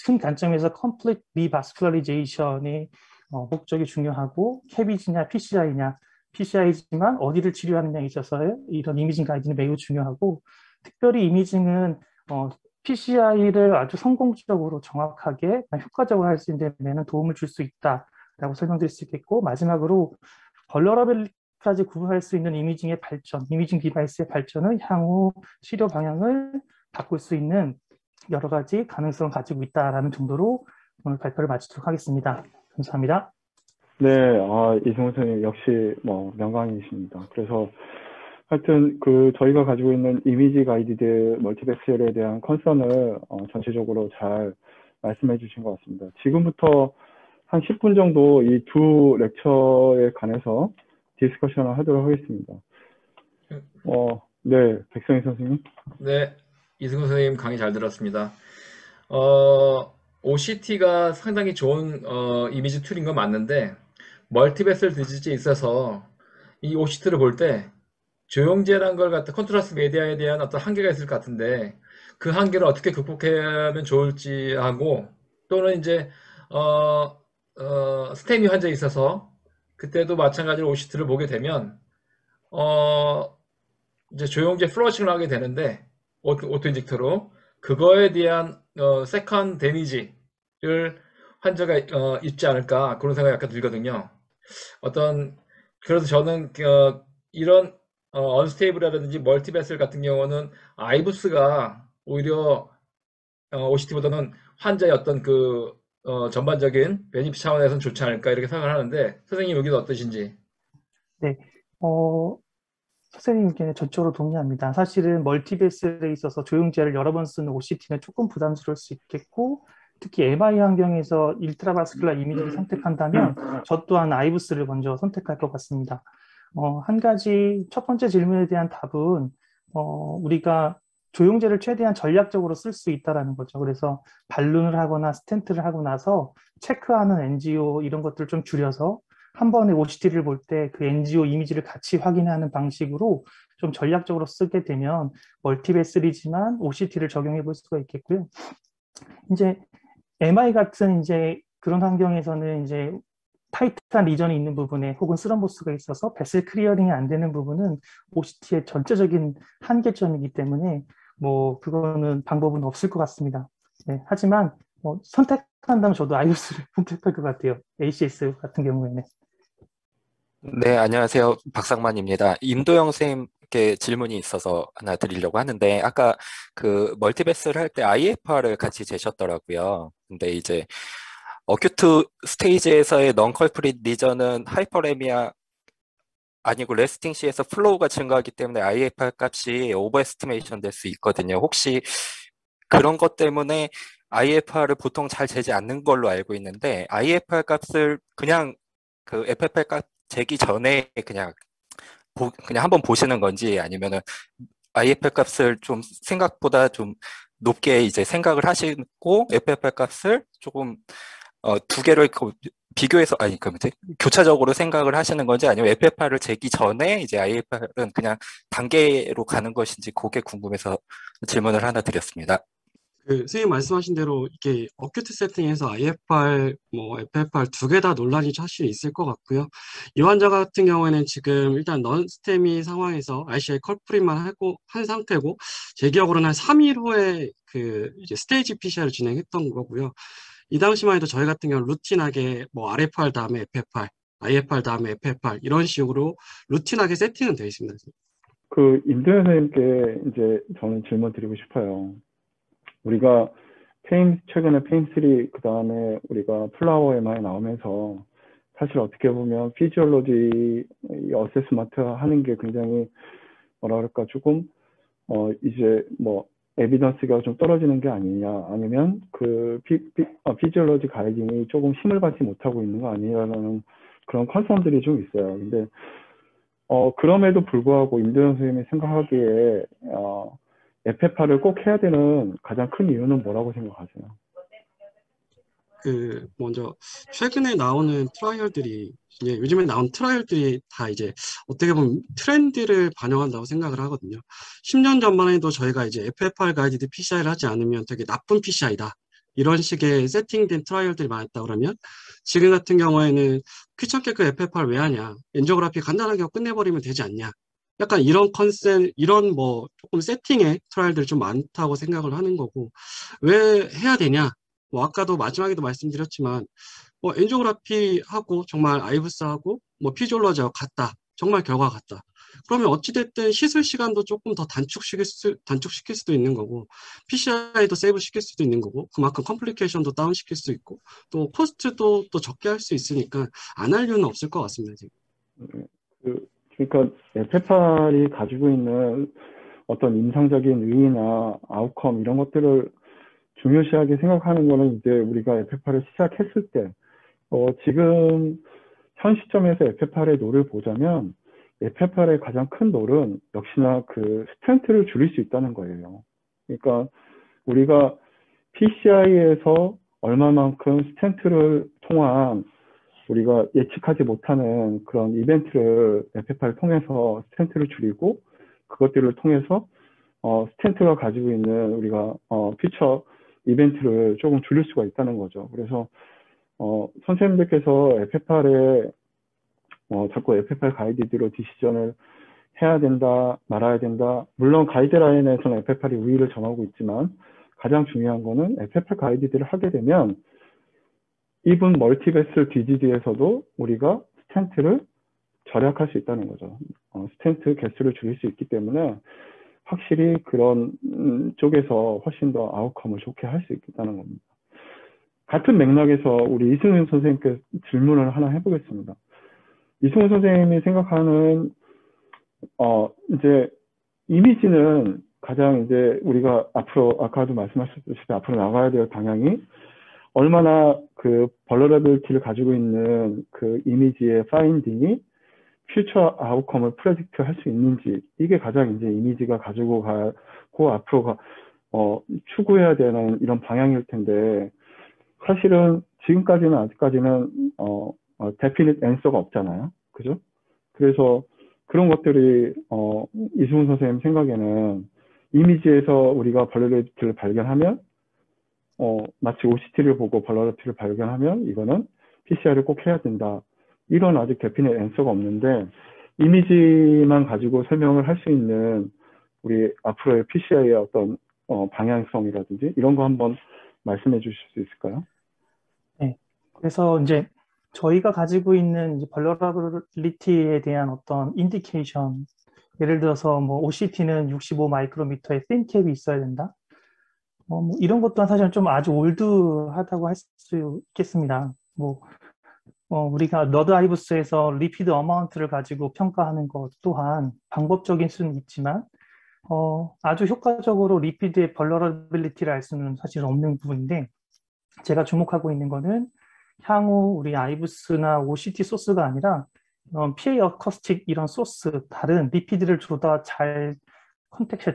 큰 관점에서 컴플리트 리바스큘라리제이션의 목적이 중요하고 캐비지냐 PCI냐, PCI지만 어디를 치료하느냐에 있어서 이런 이미징 가이드는 매우 중요하고 특별히 이미징은 PCI를 아주 성공적으로 정확하게 효과적으로 할 수 있는 데는 도움을 줄 수 있다라고 설명드릴 수 있겠고 마지막으로 벌러러블까지 구분할 수 있는 이미징의 발전, 이미징 디바이스의 발전은 향후 치료 방향을 바꿀 수 있는 여러 가지 가능성을 가지고 있다라는 정도로 오늘 발표를 마치도록 하겠습니다. 감사합니다. 네, 이승훈 선생님 역시 뭐 명강이십니다. 그래서 하여튼 저희가 가지고 있는 이미지 가이디드 멀티백스열에 대한 컨선을 전체적으로 잘 말씀해 주신 것 같습니다. 지금부터 한 10분 정도 이 두 렉처에 관해서 디스커션을 하도록 하겠습니다. 네, 백성희 선생님. 네, 이승훈 선생님 강의 잘 들었습니다. OCT가 상당히 좋은 이미지 툴인 건 맞는데 멀티베슬 디지즈에 있어서 이 OCT를 볼 때 조형제란 걸 갖다 컨트라스트 메디아에 대한 어떤 한계가 있을 것 같은데 그 한계를 어떻게 극복하면 좋을지 하고 또는 이제 스테미 환자에 있어서 그때도 마찬가지로 OCT를 보게 되면 이제 조형제 플러싱을 하게 되는데 오토 인젝터로 그거에 대한 세컨 데미지를 환자가 입지 않을까 그런 생각이 약간 들거든요. 그래서 저는 이런 언스테이블이라든지 멀티베슬 같은 경우는 아이부스가 오히려 OCT보다는 환자의 어떤 전반적인 베니핏 차원에서는 좋지 않을까 이렇게 생각을 하는데 선생님 여기도 어떠신지? 네, 선생님께 전적으로 동의합니다. 사실은 멀티베슬에 있어서 조형제를 여러 번 쓰는 OCT는 조금 부담스러울 수 있겠고 특히 MI 환경에서 일트라바스큘라 이미지를 선택한다면 저 또한 아이부스를 먼저 선택할 것 같습니다. 한 가지 첫 번째 질문에 대한 답은 우리가 조형제를 최대한 전략적으로 쓸 수 있다는 거죠. 그래서 발룬을 하거나 스텐트를 하고 나서 체크하는 NGO 이런 것들을 좀 줄여서 한 번에 OCT를 볼 때 그 NGO 이미지를 같이 확인하는 방식으로 좀 전략적으로 쓰게 되면 멀티베슬이지만 OCT를 적용해 볼 수가 있겠고요. 이제 MI 같은 이제 그런 환경에서는 이제 타이트한 리전이 있는 부분에 혹은 스럼보스가 있어서 베슬 클리어링이 안 되는 부분은 OCT의 전체적인 한계점이기 때문에 뭐 그거는 방법은 없을 것 같습니다. 네, 하지만 선택한다면 저도 아이오스를 선택할 것 같아요. ACS 같은 경우에는. 네, 안녕하세요. 박상만입니다. 임도영 선생님께 질문이 있어서 하나 드리려고 하는데, 아까 멀티베스를 할 때 IFR을 같이 재셨더라고요. 근데 이제, 어큐트 스테이지에서의 넌컬프릿 리전은 하이퍼레미아 아니고 레스팅 시에서 플로우가 증가하기 때문에 IFR 값이 오버에스티메이션 될 수 있거든요. 혹시 그런 것 때문에 IFR을 보통 잘 재지 않는 걸로 알고 있는데, IFR 값을 그냥 FFR 값 재기 전에 그냥 한번 보시는 건지 아니면은 IFR 값을 좀 생각보다 좀 높게 이제 생각을 하시고 FFR 값을 조금 두 개를 비교해서 교차적으로 생각을 하시는 건지 아니면 FFR을 재기 전에 이제 IFR은 그냥 단계로 가는 것인지 그게 궁금해서 질문을 하나 드렸습니다. 선생님 말씀하신 대로 이게 어큐트 세팅에서 IFR, 뭐 FFR 두 개 다 논란이 사실 있을 것 같고요. 이 환자 같은 경우에는 지금 일단 넌스테미 상황에서 ICI 컬프리만 하고 한 상태고, 제 기억으로는 한 3일 후에 이제 스테이지 PCR을 진행했던 거고요. 이 당시만 해도 저희 같은 경우는 루틴하게 뭐 RFR 다음에 FFR, IFR 다음에 FFR 이런 식으로 루틴하게 세팅은 되어 있습니다. 그 임도현 선생님께 이제 저는 질문 드리고 싶어요. 우리가 최근에 페임3, 그 다음에 우리가 플라워 MI 나오면서 사실 어떻게 보면 피지올로지 어세스먼트 하는 게 굉장히 뭐라 그럴까 조금 이제 뭐 에비던스가 좀 떨어지는 게 아니냐, 아니면 그 피지올로지 가이딩이 조금 힘을 받지 못하고 있는 거 아니냐라는 그런 컨설들이 좀 있어요. 근데 그럼에도 불구하고 임도현 선생님이 생각하기에 FFR을 꼭 해야 되는 가장 큰 이유는 뭐라고 생각하세요? 먼저 최근에 나오는 트라이얼들이 요즘에 나온 트라이얼들이 다 이제 어떻게 보면 트렌드를 반영한다고 생각을 하거든요. 10년 전만 해도 저희가 이제 FFR 가이디드 PCI를 하지 않으면 되게 나쁜 PCI다, 이런 식의 세팅된 트라이얼들이 많았다 그러면, 지금 같은 경우에는 귀찮게 그 FFR 왜 하냐, 엔지오그래피 간단하게 끝내버리면 되지 않냐, 약간 이런 컨셉, 이런 뭐 조금 세팅의 트라이얼들이 좀 많다고 생각을 하는 거고, 왜 해야 되냐? 뭐 아까도 마지막에도 말씀드렸지만, 뭐 엔지오그래피 하고 정말 아이브스 하고 뭐 피지올로지하고 같다, 정말 결과 같다, 그러면 어찌됐든 시술 시간도 조금 더 단축시킬 수도 있는 거고, PCI도 세이브 시킬 수도 있는 거고, 그만큼 컴플리케이션도 다운 시킬 수 있고, 또 코스트도 또 적게 할 수 있으니까 안 할 이유는 없을 것 같습니다, 지금. 그러니까 FFR이 가지고 있는 어떤 임상적인 의의나 아웃컴 이런 것들을 중요시하게 생각하는 거는 이제 우리가 FFR을 시작했을 때, 지금 현 시점에서 FFR의 롤을 보자면 FFR의 가장 큰 롤은 역시나 그 스텐트를 줄일 수 있다는 거예요. 그러니까 우리가 PCI에서 얼마만큼 스텐트를 통한 우리가 예측하지 못하는 그런 이벤트를 FFR을 통해서 스텐트를 줄이고, 그것들을 통해서 스텐트가 가지고 있는 우리가 퓨처 이벤트를 조금 줄일 수가 있다는 거죠. 그래서 선생님들께서 FFR에 자꾸 FFR 가이드로 디시전을 해야 된다, 말아야 된다. 물론 가이드라인에서는 FFR이 우위를 점하고 있지만 가장 중요한 거는 FFR 가이드를 하게 되면 이분 멀티베슬 DGD에서도 우리가 스텐트를 절약할 수 있다는 거죠. 스텐트 개수를 줄일 수 있기 때문에 확실히 그런 쪽에서 훨씬 더 아웃컴을 좋게 할 수 있다는 겁니다. 같은 맥락에서 우리 이승훈 선생님께 질문을 하나 해보겠습니다. 이승훈 선생님이 생각하는 이제 이미지는 가장 이제 우리가 앞으로 아까도 말씀하셨듯이 앞으로 나가야 될 방향이 얼마나 그 벌러러빌티를 가지고 있는 그 이미지의 파인딩이 퓨처 아웃컴을 프레딕트 할 수 있는지, 이게 가장 이제 이미지가 가지고 가고 앞으로 추구해야 되는 이런 방향일 텐데, 사실은 지금까지는 아직까지는 데피닛 앤서가 없잖아요. 그죠? 그래서 그런 것들이 이승훈 선생님 생각에는 이미지에서 우리가 벌러러빌티를 발견하면 마치 OCT를 보고 벌러러빌티를 발견하면 이거는 PCR을 꼭 해야 된다, 이런 아직 데피닛 앤서가 없는데, 이미지만 가지고 설명을 할 수 있는 우리 앞으로의 PCI의 어떤 방향성이라든지 이런 거 한번 말씀해 주실 수 있을까요? 네. 그래서 이제 저희가 가지고 있는 벌러러빌리티에 대한 어떤 인디케이션, 예를 들어서 뭐 OCT는 65 마이크로미터의 핀캡이 있어야 된다. 뭐 이런 것도 사실은 좀 아주 올드하다고 할 수 있겠습니다. 우리가 너드 아이브스에서 리피드 어마운트를 가지고 평가하는 것 또한 방법적인 수는 있지만, 아주 효과적으로 리피드의 벌러러빌리티를 알 수는 사실 없는 부분인데, 제가 주목하고 있는 거는 향후 우리 아이브스나 OCT 소스가 아니라 PA 어커스틱 이런 소스, 다른 리피드를 주로 더 잘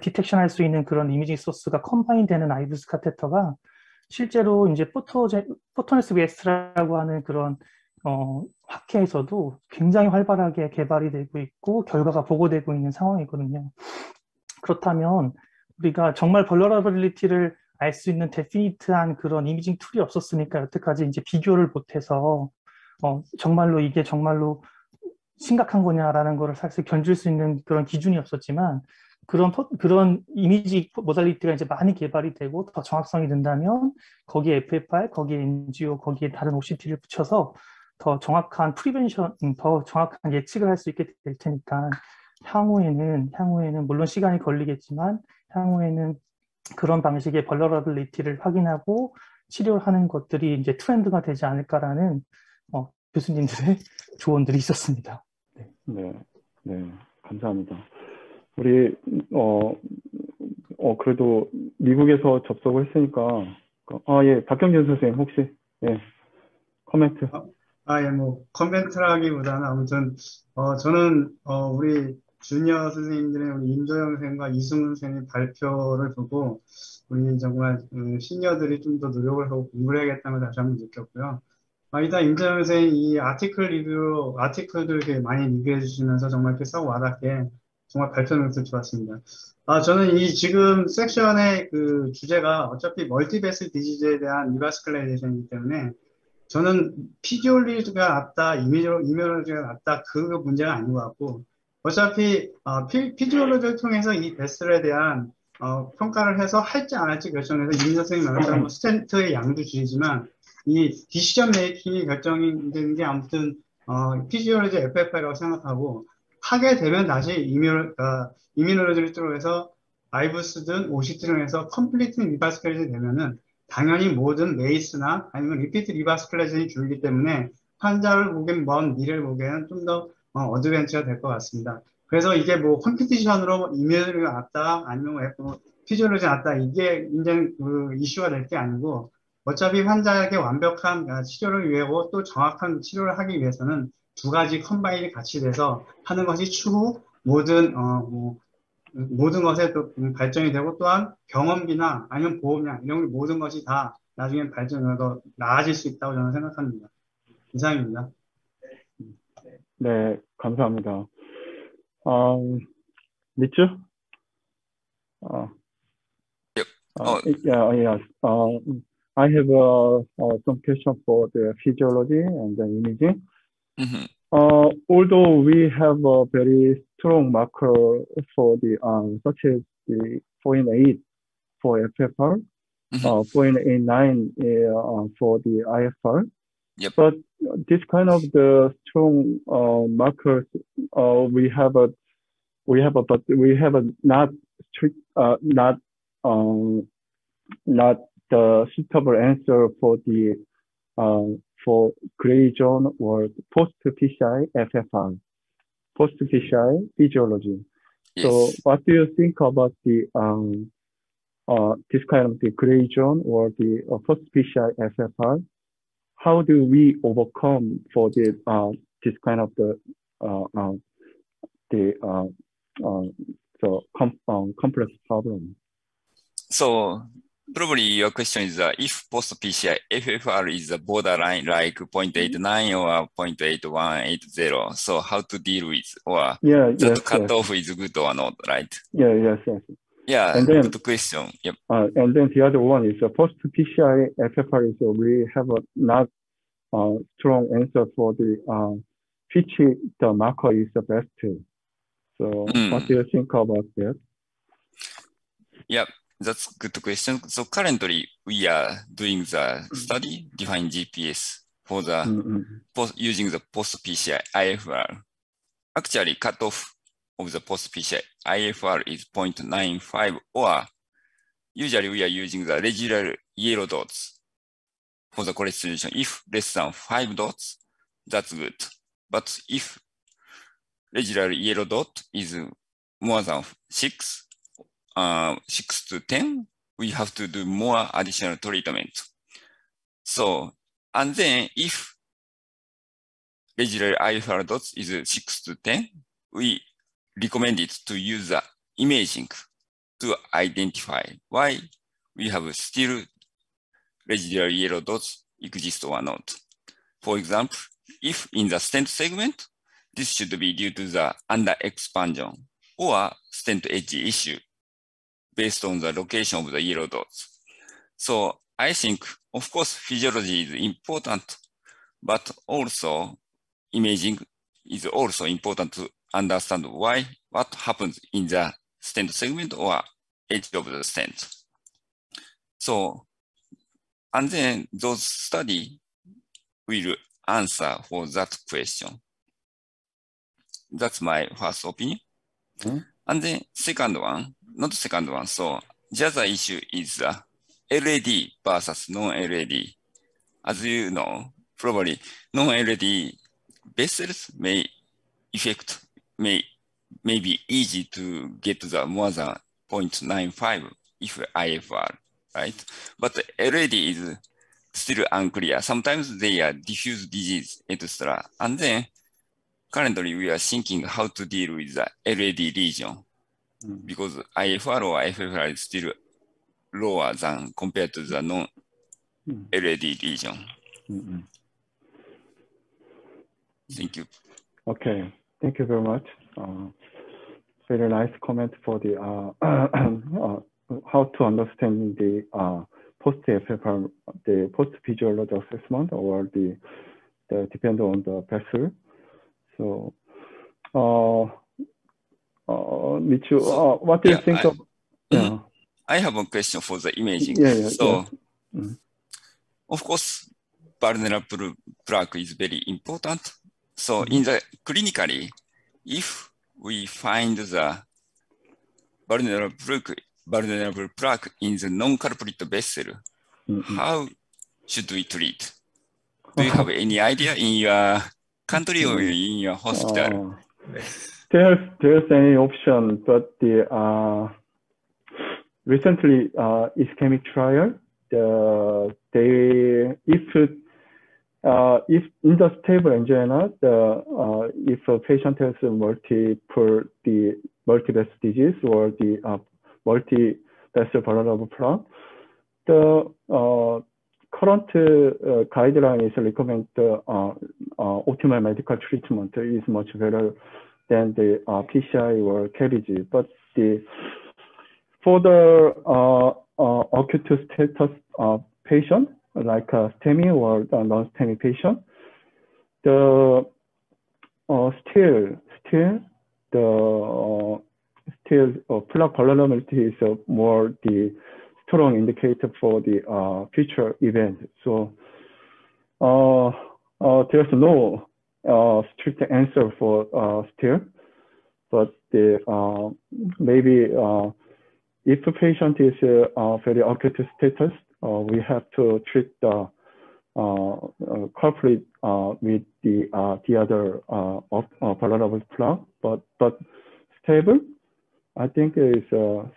디텍션 할 수 있는 그런 이미징 소스가 컴바인 되는 아이브스 카테터가 실제로 이제 포토네스 VS라고 하는 그런 학회에서도 굉장히 활발하게 개발이 되고 있고 결과가 보고되고 있는 상황이거든요. 그렇다면 우리가 정말 벌러러빌리티를 알 수 있는 데피니트한 그런 이미징 툴이 없었으니까 여태까지 이제 비교를 못해서 정말로 이게 정말로 심각한 거냐라는 거를 사실 견줄 수 있는 그런 기준이 없었지만 그런 이미지 모달리티가 이제 많이 개발이 되고 더 정확성이 된다면 거기에 FFR, 거기에 NGO, 거기에 다른 OCT를 붙여서 더 정확한 프리벤션, 더 정확한 예측을 할 수 있게 될 테니까 향후에는 물론 시간이 걸리겠지만 향후에는 그런 방식의 벌러러블리티를 확인하고 치료하는 것들이 이제 트렌드가 되지 않을까라는 교수님들의 조언들이 있었습니다. 네, 감사합니다. 우리 그래도 미국에서 접속을 했으니까 예, 박경준 선생님 혹시 코멘트. 예, 뭐 코멘트라기보다는 아무튼 저는 우리 주니어 선생님들의 우리 임도영 선생님과 이승훈 선생님 발표를 보고 우리 정말 시니어들이 좀 더 노력을 하고 공부를 해야겠다는 걸 다시 한번 느꼈고요. 일단 임도영 선생님 이 아티클들 이렇게 많이 리뷰해 주시면서 정말 이렇게 썩 와닿게 정말 발표 노트 좋았습니다. 저는 이 지금 섹션의 그 주제가 어차피 멀티베스 디지즈에 대한 리바스클라이제이션이기 때문에 저는 피지올로지가 낫다, 이뮤놀로지가 낫다, 그 문제가 아닌 것 같고, 어차피, 피지올로지를 통해서 이 베스에 대한, 평가를 해서 할지 안 할지 결정해서 이민 선생님이 말했던 스탠트의 양도 주의지만, 이 디시전 메이킹이 결정이 되는 게 아무튼, 피지올로지 FFI라고 생각하고, 하게 되면 다시 이뮤놀로지를 통해서 아이브스든 OCT를 해서 컴플리트 리바스클라이즈 되면은, 당연히 모든 메이스나 아니면 리피트 리바스클라이제이션이 줄기 때문에 환자를 보기엔 먼 미래를 보기에는 좀 더 어드밴스가 될 것 같습니다. 그래서 이게 뭐 컴피티션으로 이메일이 낫다 아니면 피지올로지가 낫다 이게 이제 그 이슈가 될 게 아니고 어차피 환자에게 완벽한 치료를 위하고 또 정확한 치료를 하기 위해서는 두 가지 컴바인이 같이 돼서 하는 것이 추후 모든 것에 또 발전이 되고 또한 병원비나 아니면 보험량 이런 모든 것이 다 나중에 발전해서 나아질 수 있다고 저는 생각합니다. 이상입니다. 네, 감사합니다. 미츠? Yeah. I have some question for the physiology and the imaging. Mhm. Although we have a very strong marker for the such as the 0.8 for FFR, 0.89 for the IFR, Yep. but this kind of the strong markers we have not strict not the suitable answer for the for gray zone or post PCI FFR, post PCI physiology. Yes. So what do you think about the this kind of the gray zone or the post PCI FFR? How do we overcome for the this kind of the complex problem? So probably your question is if post PCI FFR is a borderline like 0.89 or 0.8180, so how to deal with, or that cutoff is good or not, right? Yes. Yeah, and then, good question. Yep. And then the other one is post PCI FFR is we have a not strong answer for the which the marker is the best. So what do you think about that? Yep. That's a good question. So currently we are doing the study define GPS for the using the post PCI IFR. Actually, cutoff of the post PCI IFR is 0.95, or usually we are using the regular yellow dots for the correct solution. If less than 5 dots, that's good. But if regular yellow dot is more than 6 to 10, we have to do more additional treatment. So, and then if regular IFR dots is 6 to 10, we recommend it to use the imaging to identify why we have still regular yellow dots exist or not. For example, if in the stent segment, this should be due to the under expansion or stent edge issue based on the location of the yellow dots. So I think, of course, physiology is important, but also imaging is also important to understand why, what happens in the stent segment or edge of the stent. So, and then those study will answer for that question. That's my first opinion. And then second one, not second one. So the other issue is LAD versus non-LAD. As you know, probably non-LAD vessels may be easy to get the more than 0.95 if IFR, right? But LAD is still unclear. Sometimes they are diffuse disease, etc. And then currently we are thinking how to deal with the LAD lesion because IFR or FFR is still lower than compared to the non-LAD lesion. Thank you. Okay, thank you very much. Very nice comment for the how to understand the post-FFR, the post-physiology assessment, or the depend on the vessel. So, Michu, what do you think of? I have a question for the imaging. Of course, vulnerable plaque is very important. So, in the clinically, if we find the vulnerable plaque in the non-culprit vessel, how should we treat? Do you have any idea in your country or in your hospital? There's any option, but the recently ischemic trial, if in the stable angina, if a patient has multi-vessel disease or the multi-vessel vulnerable plaque, the current guideline is recommend optimal medical treatment is much better than the PCI or KBG. But for the acute status patient, like a STEMI or a non-STEMI patient, still plaque vulnerability is more the strong indicator for the future event. So there's no strict answer for still, but maybe if a patient is very acute status, we have to treat the culprit with the other vulnerable plaque, but stable, I think is still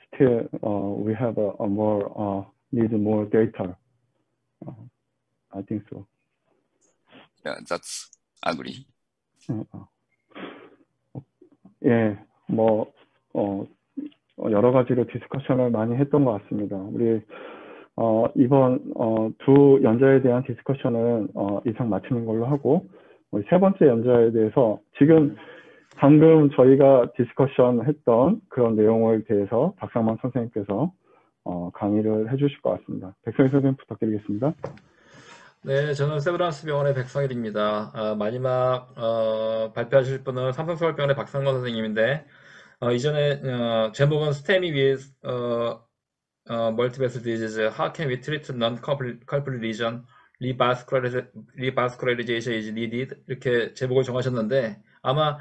we have a more need more data. I think so. Yeah, that's agree. 예, 뭐 여러 가지로 디스커션을 많이 했던 것 같습니다. 우리 이번 두 연자에 대한 디스커션은 이상 마치는 걸로 하고, 우리 세 번째 연자에 대해서 지금 방금 저희가 디스커션 했던 그런 내용을 대해서 박상만 선생님께서 강의를 해주실 것 같습니다. 백성일 선생님 부탁드리겠습니다. 네, 저는 세브란스 병원의 백성일입니다. 마지막 발표하실 분은 삼성서울병원의 박상만 선생님인데, 이전에 제목은 STEMI with multivessel disease, how can we treat non-culprit lesion, revascularization is needed, 이렇게 제목을 정하셨는데, 아마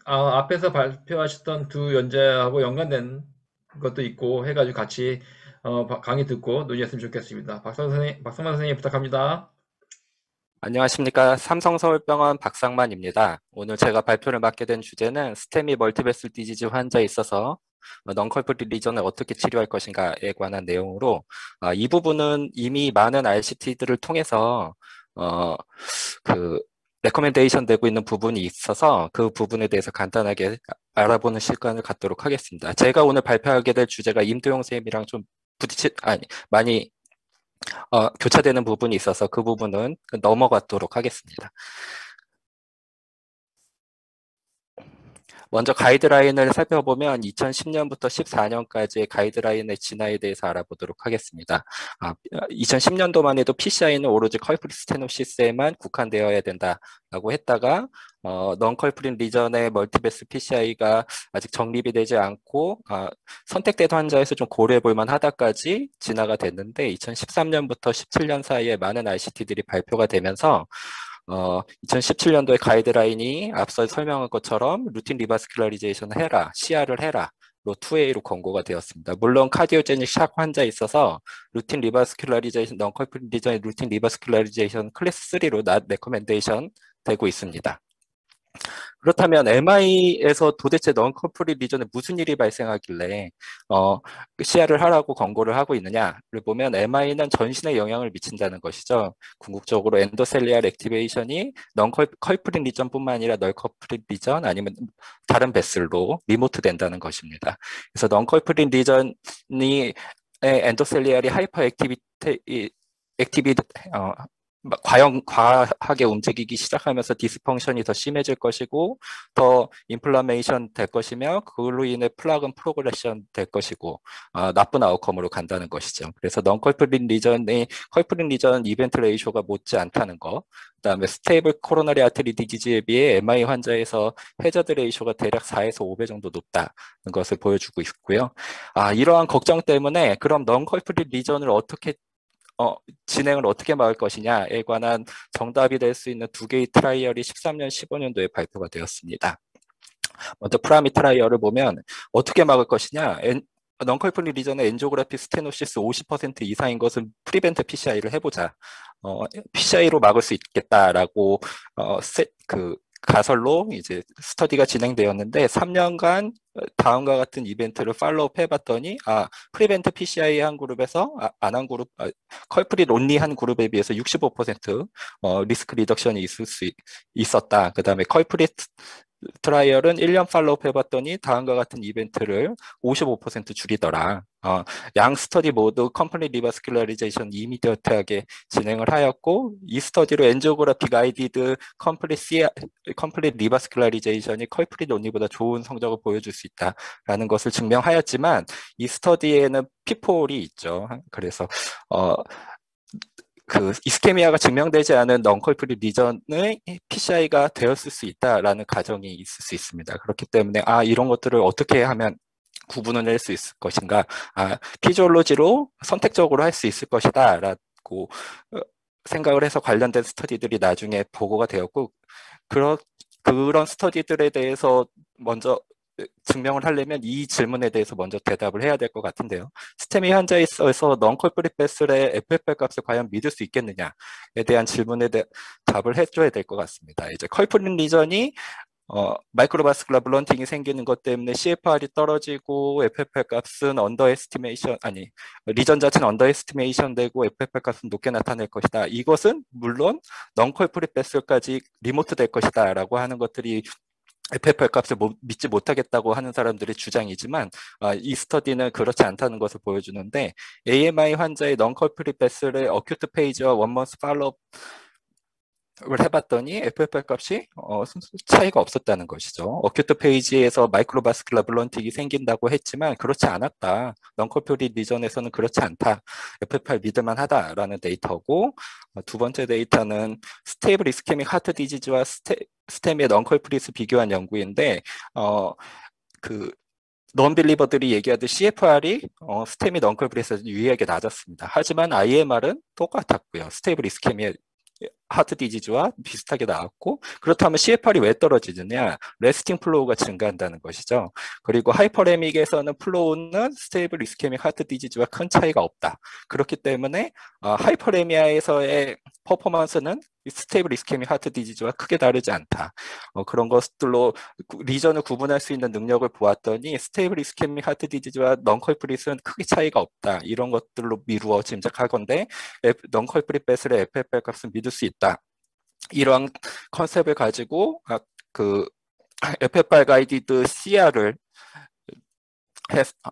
앞에서 발표하셨던 두 연자하고 연관된 것도 있고 해가지고 같이 강의 듣고 논의했으면 좋겠습니다. 박상만 선생님 부탁합니다. 안녕하십니까. 삼성서울병원 박상만입니다. 오늘 제가 발표를 맡게 된 주제는 스테미 멀티베슬 디지즈 환자에 있어서 non-culprit 리전을 어떻게 치료할 것인가에 관한 내용으로, 이 부분은 이미 많은 RCT들을 통해서 레코멘데이션 되고 있는 부분이 있어서 그 부분에 대해서 간단하게 알아보는 시간을 갖도록 하겠습니다. 제가 오늘 발표하게 될 주제가 임도영 선생님이랑 좀 많이 교차되는 부분이 있어서 그 부분은 넘어가도록 하겠습니다. 먼저 가이드라인을 살펴보면 2010년부터 14년까지의 가이드라인의 진화에 대해서 알아보도록 하겠습니다. 2010년도만 해도 PCI는 오로지 컬프릿 스테노시스에만 국한되어야 된다라고 했다가 넌컬프릿 리전의 멀티베스 PCI가 아직 정립이 되지 않고 선택된 환자에서 좀 고려해 볼 만하다까지 진화가 됐는데 2013년부터 17년 사이에 많은 ICT들이 발표가 되면서 2017년도에 가이드라인이 앞서 설명한 것처럼 루틴 리바스큘라리제이션 해라, CR을 해라 로 2A로 권고가 되었습니다. 물론 카디오제닉 샥 환자에 있어서 루틴 리바스큘라리제이션, 넌컬프릿 리전의 루틴 리바스큘라리제이션 클래스 3로 레코멘데이션 되고 있습니다. 그렇다면 MI에서 도대체 넌커플릿 리전에 무슨 일이 발생하길래 CR을 하라고 권고를 하고 있느냐를 보면 MI는 전신에 영향을 미친다는 것이죠. 궁극적으로 엔도셀리알 액티베이션이 넌컬프릿 리전뿐만 아니라 널커플릿 리전 아니면 다른 베슬로 리모트 된다는 것입니다. 그래서 넌컬프릿 리전이 엔도셀리알이 하이퍼 과하게 움직이기 시작하면서 디스펑션이 더 심해질 것이고 더 인플라메이션 될 것이며 그걸로 인해 플라그는 프로그레션 될 것이고 나쁜 아웃컴으로 간다는 것이죠. 그래서 넌컬프릿 리전의 컬프릿 리전 이벤트 레이쇼가 못지 않다는 거, 그다음에 스테이블 코로나리 아트리 디지즈에 비해 MI 환자에서 해저드 레이쇼가 대략 4에서 5배 정도 높다는 것을 보여주고 있고요. 이러한 걱정 때문에 그럼 넌컬프릿 리전을 어떻게 진행을 어떻게 막을 것이냐에 관한 정답이 될 수 있는 2개의 트라이얼이 13년, 15년도에 발표가 되었습니다. 먼저 프라미 트라이얼을 보면 어떻게 막을 것이냐, 넌컬프릿 리전의 엔조그래피 스테노시스 50% 이상인 것은 프리벤트 PCI를 해보자. PCI로 막을 수 있겠다라고 가설로 이제 스터디가 진행되었는데 3년간 다음과 같은 이벤트를 팔로우업 해봤더니 프리벤트 PCI 한 그룹에서 안 한 그룹, 컬프릿 온리 한 그룹에 비해서 65% 리스크 리덕션이 있을 수 있었다. 그 다음에 컬프릿 트라이얼은 1년 팔로우업 해봤더니 다음과 같은 이벤트를 55% 줄이더라. 양 스터디 모두 컴플릿 리바스큘라리제이션 이미디어트하게 진행을 하였고 이 스터디로 엔지오그래피 가이디드 컴플릿 리바스큘라리제이션이 컬프릿 온리보다 좋은 성적을 보여줄 수 있다라는 것을 증명하였지만 이 스터디에는 피폴이 있죠. 그래서 이스케미아가 증명되지 않은 넌컬프릿 리전의 PCI가 되었을 수 있다라는 가정이 있을 수 있습니다. 그렇기 때문에 이런 것들을 어떻게 하면 구분을 낼 수 있을 것인가, 피지올로지로 선택적으로 할 수 있을 것이다 라고 생각을 해서 관련된 스터디들이 나중에 보고가 되었고 그런 스터디들에 대해서 먼저 증명을 하려면 이 질문에 대해서 먼저 대답을 해야 될 것 같은데요. 스테미 환자에 있어서 넌컬프릿 베슬의 FFR 값을 과연 믿을 수 있겠느냐에 대한 질문에 답을 해줘야 될 것 같습니다. 이제 컬프릿 리전이 마이크로바스큘라 블런팅이 생기는 것 때문에 CFR이 떨어지고 FFR 값은 리전 자체는 언더에스티메이션 되고 FFR 값은 높게 나타낼 것이다. 이것은 물론 넌컬프릿 베슬까지 리모트 될 것이다 라고 하는 것들이 FFR 값을 믿지 못하겠다고 하는 사람들의 주장이지만 이 스터디는 그렇지 않다는 것을 보여주는데 AMI 환자의 넌컬프릿 베슬의 어큐트 페이지와 원먼스 팔로우업을 해봤더니 FFR 값이 차이가 없었다는 것이죠. 어큐트 페이지에서 마이크로바스큘라 블런팅이 생긴다고 했지만 그렇지 않았다. 넌컬프릿 리전에서는 그렇지 않다. FFR 믿을만하다라는 데이터고 두 번째 데이터는 스테이블 이스케믹 하트 디지즈와 스테미의 넌컬프릿을 비교한 연구인데 넌빌리버들이 얘기하듯 CFR이 스테미 넌컬프릿에서 유의하게 낮았습니다. 하지만 IMR은 똑같았고요. 스테이블 이스케미의 하트 디지즈와 비슷하게 나왔고 그렇다면 CFR이 왜 떨어지느냐? 레스팅 플로우가 증가한다는 것이죠. 그리고 하이퍼레믹에서는 플로우는 스테이블 이스케믹 하트 디지즈와 큰 차이가 없다. 그렇기 때문에 하이퍼레미아에서의 퍼포먼스는 스테이블 이스케믹 하트 디지즈와 크게 다르지 않다. 그런 것들로 리전을 구분할 수 있는 능력을 보았더니 스테이블 이스케믹 하트 디지즈와 넌컬프릿은 크게 차이가 없다. 이런 것들로 미루어 짐작하건대 넌컬프릿 베슬의 FFR 값은 믿을 수 있다. 이러한 컨셉을 가지고 FFR 가이디드 CR을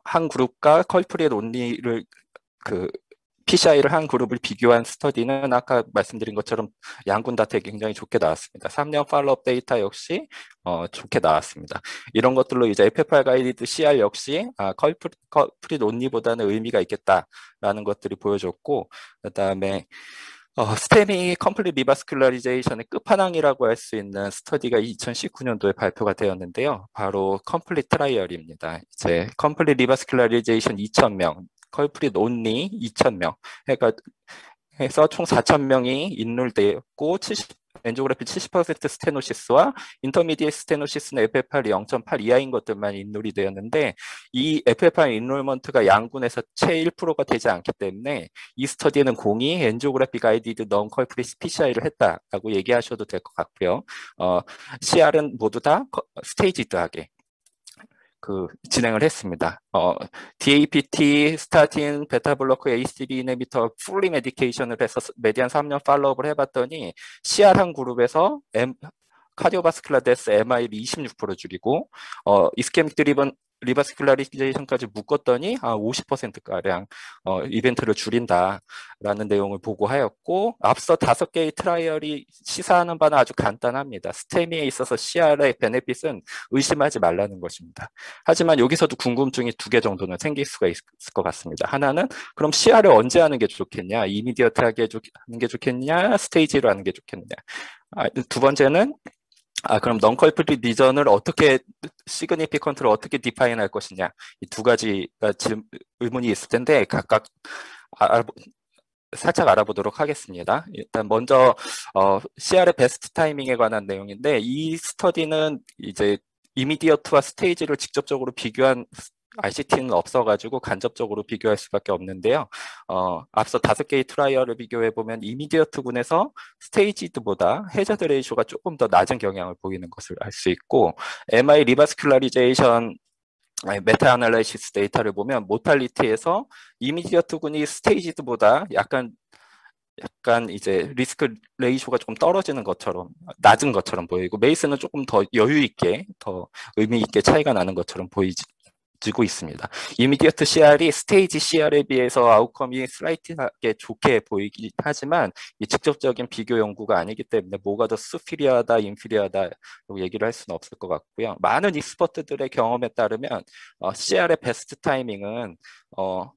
한 그룹과 컬프릿 온리를 PCI를 한 그룹을 비교한 스터디는 아까 말씀드린 것처럼 양군 다 되게 굉장히 좋게 나왔습니다. 3년 팔로업 데이터 역시 좋게 나왔습니다. 이런 것들로 이제 FFR 가이디드 CR 역시 컬프릿 온리보다는 의미가 있겠다라는 것들이 보여줬고, 그다음에 스테미 컴플릿 리바스큘라리제이션의 끝판왕이라고 할 수 있는 스터디가 2019년도에 발표가 되었는데요. 바로 컴플릿 트라이얼입니다. 이제 컴플릿 리바스큘라리제이션 2,000명, 컬프릿 온리 2,000명 해서 총 4,000명이 인롤되었고, 엔지오그래피 70% 스테노시스와 인터미디에 스테노시스는 FFR이 0.8 이하인 것들만 인롤이 되었는데, 이 FFR 인롤먼트가 양군에서 채 1%가 되지 않기 때문에 이 스터디는 공이 엔지오그래피 가이디드 넌 컬프릿 PCI를 했다라고 얘기하셔도 될 것 같고요. CR은 모두 다 스테이지드하게 진행을 했습니다. DAPT, 스타틴, 베타블로커, ACB 이네비터 풀리 메디케이션을 해서 메디안 3년 팔로업을 해봤더니 CR 한 그룹에서 카디오바스큘라 데스 MI를 26% 줄이고 이스케믹 드리븐 리바스큘라리제이션까지 묶었더니 50%가량 이벤트를 줄인다라는 내용을 보고하였고, 앞서 5개의 트라이얼이 시사하는 바는 아주 간단합니다. 스테미에 있어서 CR의 베네핏은 의심하지 말라는 것입니다. 하지만 여기서도 궁금증이 2개 정도는 생길 수가 있을 것 같습니다. 하나는 그럼 CR을 언제 하는 게 좋겠냐, 이미디어트하게 하는 게 좋겠냐, 스테이지로 하는 게 좋겠냐. 두 번째는 그럼 넌컬프릿 리전을 어떻게, 시그니피컨트를 어떻게 디파인 할 것이냐. 이 2가지가 지금 의문이 있을 텐데 각각 살짝 알아보도록 하겠습니다. 일단 먼저 CR의 베스트 타이밍에 관한 내용인데, 이 스터디는 이제 이미디어트와 스테이지를 직접적으로 비교한 ICT는 없어가지고 간접적으로 비교할 수밖에 없는데요. 앞서 5개의 트라이얼을 비교해보면 이미디어트군에서 스테이지드보다 해저드 레이쇼가 조금 더 낮은 경향을 보이는 것을 알 수 있고, MI 리바스큘라리제이션 메타 아날라이시스 데이터를 보면 모탈리티에서 이미디어트군이 스테이지드보다 약간 이제 리스크 레이쇼가 조금 떨어지는 것처럼, 낮은 것처럼 보이고, 메이스는 조금 더 여유 있게, 더 의미 있게 차이가 나는 것처럼 보이고 있습니다. 이미디어트 CR이 스테이지 CR에 비해서 아웃컴이 슬라이트하게 좋게 보이긴 하지만 이 직접적인 비교 연구가 아니기 때문에 뭐가 더 수피리하다, 인피리하다라고 얘기를 할 수는 없을 것 같고요. 많은 익스퍼트들의 경험에 따르면 CR의 베스트 타이밍은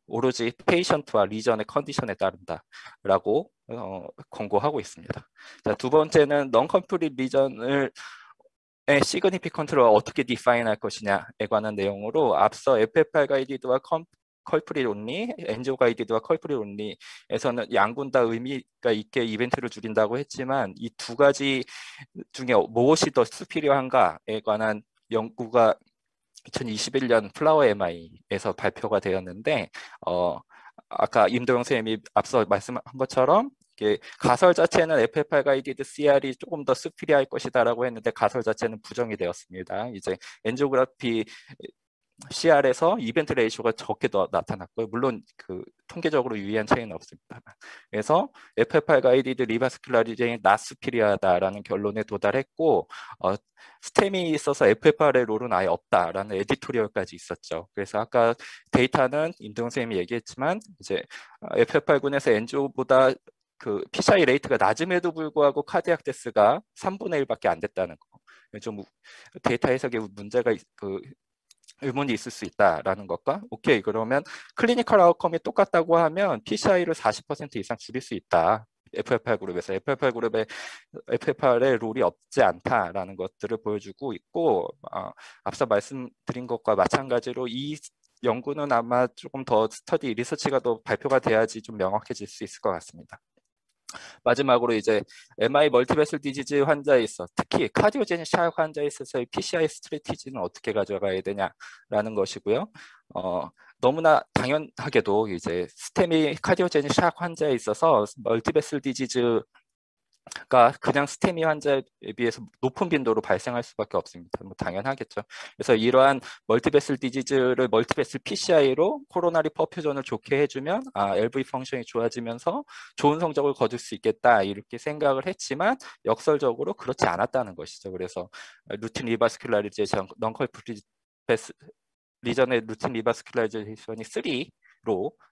오로지 페이션트와 리전의 컨디션에 따른다라고 권고하고 있습니다. 자, 두 번째는 non-complete 리전을 시그니피컨트를 어떻게 디파인 할 것이냐에 관한 내용으로, 앞서 FFR 가이디드와 컬프릿 온리, 엔지오 가이디드와 컬프릿 온리에서는 양군 다 의미가 있게 이벤트를 줄인다고 했지만, 이 2가지 중에 무엇이 더 수필요한가에 관한 연구가 2021년 플라워 MI에서 발표가 되었는데, 아까 임도영 선생님이 앞서 말씀한 것처럼 가설 자체는 FFR 가이디드 CR이 조금 더 수피리할 것이다라고 했는데, 가설 자체는 부정이 되었습니다. 이제 엔지오그래피 CR에서 이벤트 레이쇼가 적게 더 나타났고요. 물론 통계적으로 유의한 차이는 없습니다. 그래서 FFR 가이디드 리바스큘라리제이션이 not superior하다라는 결론에 도달했고, 스템이 있어서 FFR의 롤은 아예 없다라는 에디토리얼까지 있었죠. 그래서 아까 데이터는 임동 선생님이 얘기했지만, 이제 FFR군에서 엔지오보다 PCI 레이트가 낮음에도 불구하고 카디악 데스가 3분의 1밖에 안 됐다는 거. 좀 데이터 해석에 문제가 의문이 있을 수 있다라는 것과, 오케이, 그러면 클리니컬 아웃컴이 똑같다고 하면 PCI를 40% 이상 줄일 수 있다. FFR 그룹에서 FFR 그룹에 FFR의 롤이 없지 않다라는 것들을 보여주고 있고, 앞서 말씀드린 것과 마찬가지로 이 연구는 아마 조금 더 스터디 리서치가 더 발표가 돼야지 좀 명확해질 수 있을 것 같습니다. 마지막으로 이제 MI 멀티베슬 디지즈 환자에 있어, 특히 카디오제닉 샥 환자에 있어서의 PCI 스트래티지는 어떻게 가져가야 되냐라는 것이고요. 너무나 당연하게도 이제 스테미 카디오제닉 샥 환자에 있어서 멀티베슬 디지즈가 그냥 스테미 환자에 비해서 높은 빈도로 발생할 수밖에 없습니다. 뭐 당연하겠죠. 그래서 이러한 멀티베슬 디지즈를 멀티베슬 PCI로 코로나리 퍼퓨전을 좋게 해주면 LV 펑션이 좋아지면서 좋은 성적을 거둘 수 있겠다, 이렇게 생각을 했지만 역설적으로 그렇지 않았다는 것이죠. 그래서 루틴 리바스큘라리제이션, 넌컬프릿 리전의 루틴 리바스큘라리제이션이 3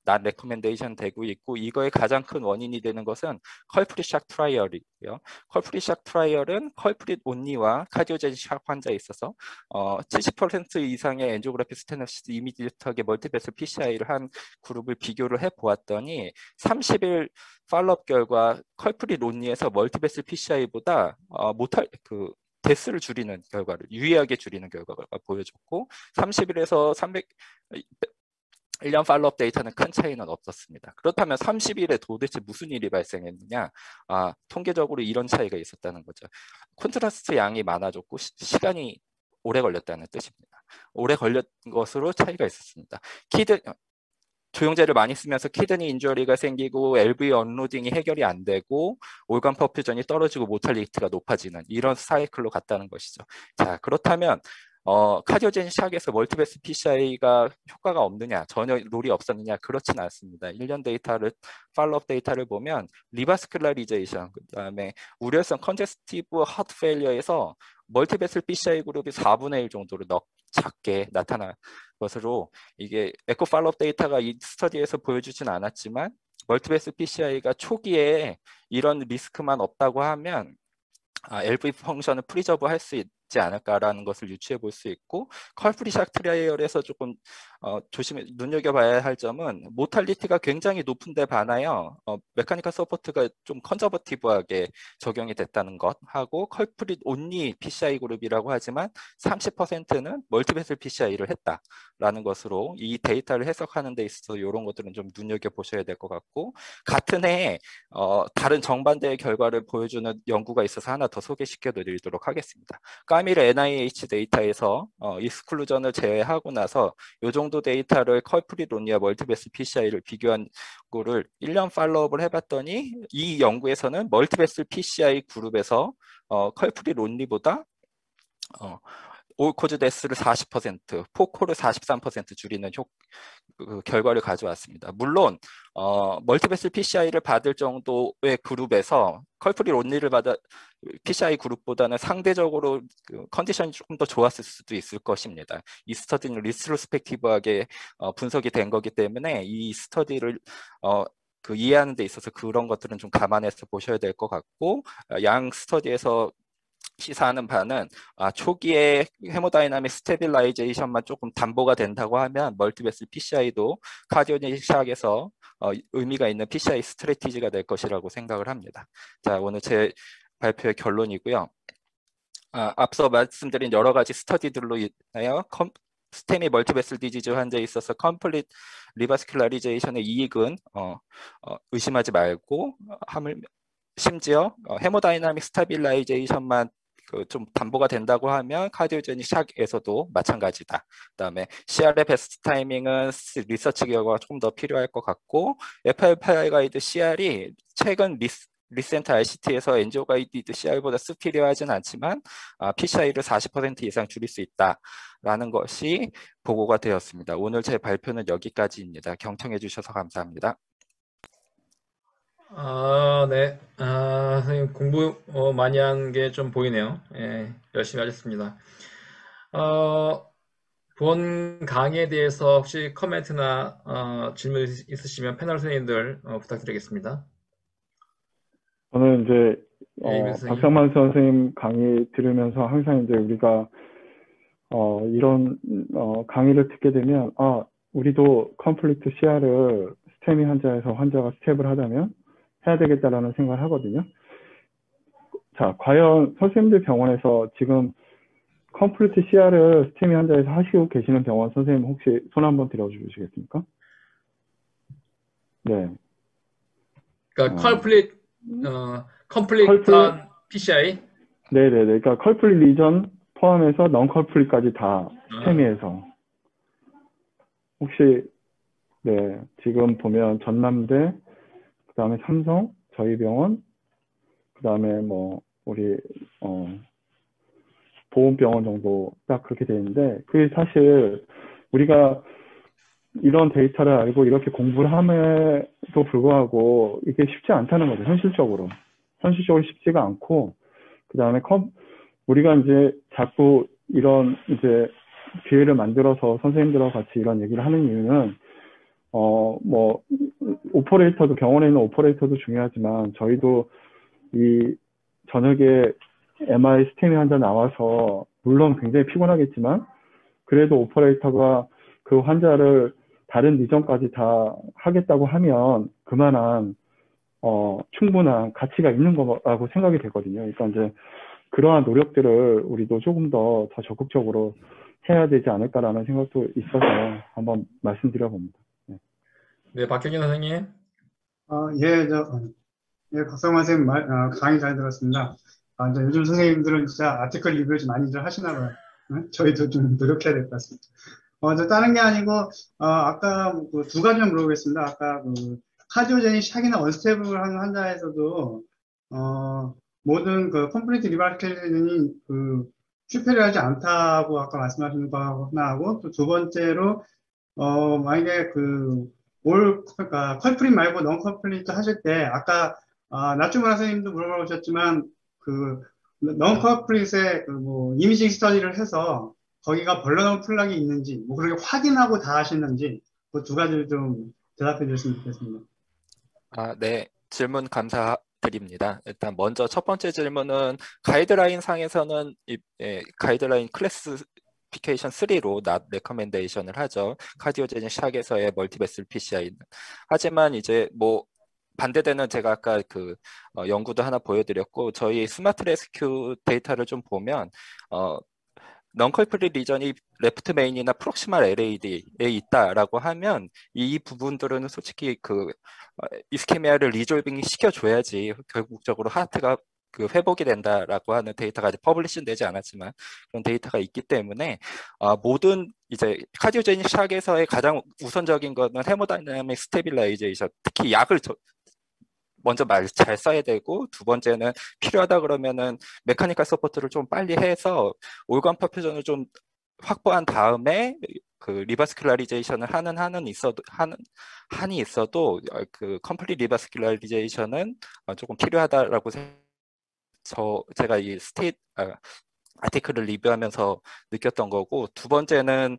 난 레커멘데이션 되고 있고, 이거의 가장 큰 원인이 되는 것은 컬프릿 샥 트라이얼이고요. 컬프릿 샥 트라이얼은 컬프릿 온리와 카디오제닉 샥 환자에 있어서 70% 이상의 엔지오그래피 스테노시스 이미디어트하게 멀티베슬 PCI를 한 그룹을 비교를 해보았더니 30일 팔로업 결과 컬프릿 온리에서 멀티베슬 PCI보다 데스를 줄이는 결과를, 유의하게 줄이는 결과가 보여줬고, 30일에서 1년 팔로업 데이터는 큰 차이는 없었습니다. 그렇다면 30일에 도대체 무슨 일이 발생했느냐? 통계적으로 이런 차이가 있었다는 거죠. 콘트라스트 양이 많아졌고 시간이 오래 걸렸다는 뜻입니다. 오래 걸린 것으로 차이가 있었습니다. 조영제를 많이 쓰면서 키드니 인저리가 생기고 LV 언로딩이 해결이 안 되고 올간 퍼퓨전이 떨어지고 모탈리티가 높아지는 이런 사이클로 갔다는 것이죠. 자, 그렇다면 카디오제닉 샥에서 멀티베스 PCI가 효과가 없느냐, 전혀 롤이 없었느냐? 그렇진 않습니다. 1년 데이터를, 팔로업 데이터를 보면 리바스큘라리제이션, 그 다음에 우려성 컨제스티브 하트 페일리어에서 멀티베슬 PCI 그룹이 4분의 1 정도로 작게 나타난 것으로, 이게 에코 팔로업 데이터가 이 스터디에서 보여주진 않았지만 멀티베슬 PCI가 초기에 이런 리스크만 없다고 하면 LV 펑션을 프리저브 할 수 있지 않을까라는 것을 유추해 볼 수 있고, 컬프릿 샥 트라이얼에서 조금 눈여겨봐야 할 점은 모탈리티가 굉장히 높은데 반하여 메카니컬 서포트가 좀 컨저버티브하게 적용이 됐다는 것하고, 컬프릿 온리 PCI 그룹이라고 하지만 30%는 멀티베슬 PCI를 했다라는 것으로 이 데이터를 해석하는 데 있어서 이런 것들은 좀 눈여겨보셔야 될 것 같고, 같은 해에 다른 정반대의 결과를 보여주는 연구가 있어서 하나 더 소개시켜 드리도록 하겠습니다. 까미르 NIH 데이터에서 익스클루전을 제외하고 나서 이 정도 데이터를 컬프릿 온리와 멀티베슬 PCI를 비교한 거를 1년 팔로업을 해봤더니 이 연구에서는 멀티베슬 PCI 그룹에서 컬프릿 온리보다 올코즈 데스를 40%, 포코를 43% 줄이는 결과를 가져왔습니다. 물론 멀티베슬 PCI를 받을 정도의 그룹에서 컬프릿 온리를 받아 PCI 그룹보다는 상대적으로 컨디션이 조금 더 좋았을 수도 있을 것입니다. 이 스터디는 리트로스펙티브하게 분석이 된 거기 때문에 이 스터디를 이해하는 데 있어서 그런 것들은 좀 감안해서 보셔야 될 것 같고, 양 스터디에서 시사하는 바는 초기에 헤모다이나믹 스테빌라이제이션만 조금 담보가 된다고 하면 멀티베슬 PCI도 카디오제닉 샥에서 의미가 있는 PCI 스트래티지가 될 것이라고 생각을 합니다. 자, 오늘 제 발표의 결론이고요. 앞서 말씀드린 여러 가지 스터디들로 인하여 스테미 멀티베슬 디지즈 환자에 있어서 컴플릿 리바스큘라리제이션의 이익은 의심하지 말고, 심지어 헤모다이나믹 스타빌라이제이션만 좀 담보가 된다고 하면 카디오제닉 샥에서도 마찬가지다. 그다음에 CR의 베스트 타이밍은 리서치 결과가 조금 더 필요할 것 같고, FR8 가이드 CR이 최근 리센트 RCT에서 엔지오 가이드 CR보다 수피리어하진 않지만 PCI를 40% 이상 줄일 수 있다라는 것이 보고가 되었습니다. 오늘 제 발표는 여기까지입니다. 경청해 주셔서 감사합니다. 네. 선생님 공부 많이 한 게 좀 보이네요. 예, 열심히 하셨습니다. 본 강의에 대해서 혹시 코멘트나 질문 있으시면 패널 선생님들 부탁드리겠습니다. 저는 이제 예, 선생님. 박상만 선생님 강의 들으면서 항상 이제 우리가 이런 강의를 듣게 되면 우리도 컴플리트 CR을 스테미 환자에서 환자가 스텝을 하자면 해야 되겠다라는 생각을 하거든요. 자, 과연 선생님들 병원에서 지금 컴플리트 CR을 스테미 환자에서 하시고 계시는 병원 선생님 혹시 손 한번 들어주시겠습니까? 네. 그러니까 컴플릿한 PCI? 네네네. 그러니까 컬플릿 리전 포함해서 non-컬플릿까지 다 스테미에서 혹시 네 지금 보면 전남대, 그 다음에 삼성, 저희 병원, 그 다음에 뭐 우리 보훈병원 정도 딱 그렇게 돼 있는데, 그게 사실 우리가 이런 데이터를 알고 이렇게 공부를 함에도 불구하고 이게 쉽지 않다는 거죠. 현실적으로 쉽지가 않고, 그 다음에 우리가 이제 자꾸 이런 이제 기회를 만들어서 선생님들하고 같이 이런 얘기를 하는 이유는 뭐, 오퍼레이터도, 병원에 있는 오퍼레이터도 중요하지만, 저희도 이 저녁에 MI 스테미 환자 나와서, 물론 굉장히 피곤하겠지만, 그래도 오퍼레이터가 그 환자를 다른 리전까지 다 하겠다고 하면, 그만한, 충분한 가치가 있는 거라고 생각이 되거든요. 그러니까 이제, 그러한 노력들을 우리도 조금 더 적극적으로 해야 되지 않을까라는 생각도 있어서 한번 말씀드려 봅니다. 네, 박경현 선생님. 예, 예, 박성환 선생님 강의 잘 들었습니다. 이제 요즘 선생님들은 진짜 아티클 리뷰를 좀 많이들 하시나 봐요. 저희도 좀 노력해야 될 것 같습니다. 저 다른 게 아니고, 아까 두 가지만 물어보겠습니다. 아까 카디오제닉 샥이나 언스테이블 하는 환자에서도, 모든 컴플리트 리바스큘레이션이 슈페리어하지 않다고 아까 말씀하신 거 하나 하고, 또 두 번째로, 만약에 그러니까 컬프릿 말고 넌 컬프릿 하실 때, 아까, 나츠무라 선생님도 물어보셨지만, 넌 컬프릿의 이미징 스터디를 해서, 거기가 벌러너블 플락이 있는지, 그렇게 확인하고 다 하시는지, 그 두 가지를 좀 대답해 주셨으면 좋겠습니다. 네. 질문 감사드립니다. 일단 먼저 첫 번째 질문은 가이드라인 상에서는 가이드라인 클래시피케이션 3로 not recommendation을 하죠. 카디오제닉 샥에서의 멀티베슬 PCI는. 하지만 이제 뭐 반대되는 제가 아까 연구도 하나 보여드렸고 저희 스마트 레스큐 데이터를 좀 보면 넌컬프릿 리전이 레프트 메인이나 프록시말 LAD에 있다라고 하면 이 부분들은 솔직히 이스케미아를 리졸빙 시켜줘야지 결국적으로 하트가 회복이 된다라고 하는 데이터가 아직 퍼블리시는 되지 않았지만 그런 데이터가 있기 때문에 모든 이제 카디오제닉 샥에서의 가장 우선적인 거는 헤모다이나믹 스테빌라이제이션, 특히 약을 먼저 잘 써야 되고 두 번째는 필요하다 그러면은 메카니컬 서포트를 좀 빨리 해서 올간 퍼퓨전을 좀 확보한 다음에 리바스큘라리제이션을 하는 한이 있어도 컴플릿 리바스큘라리제이션은 조금 필요하다라고 제가 이 아티클을 리뷰하면서 느꼈던 거고 두 번째는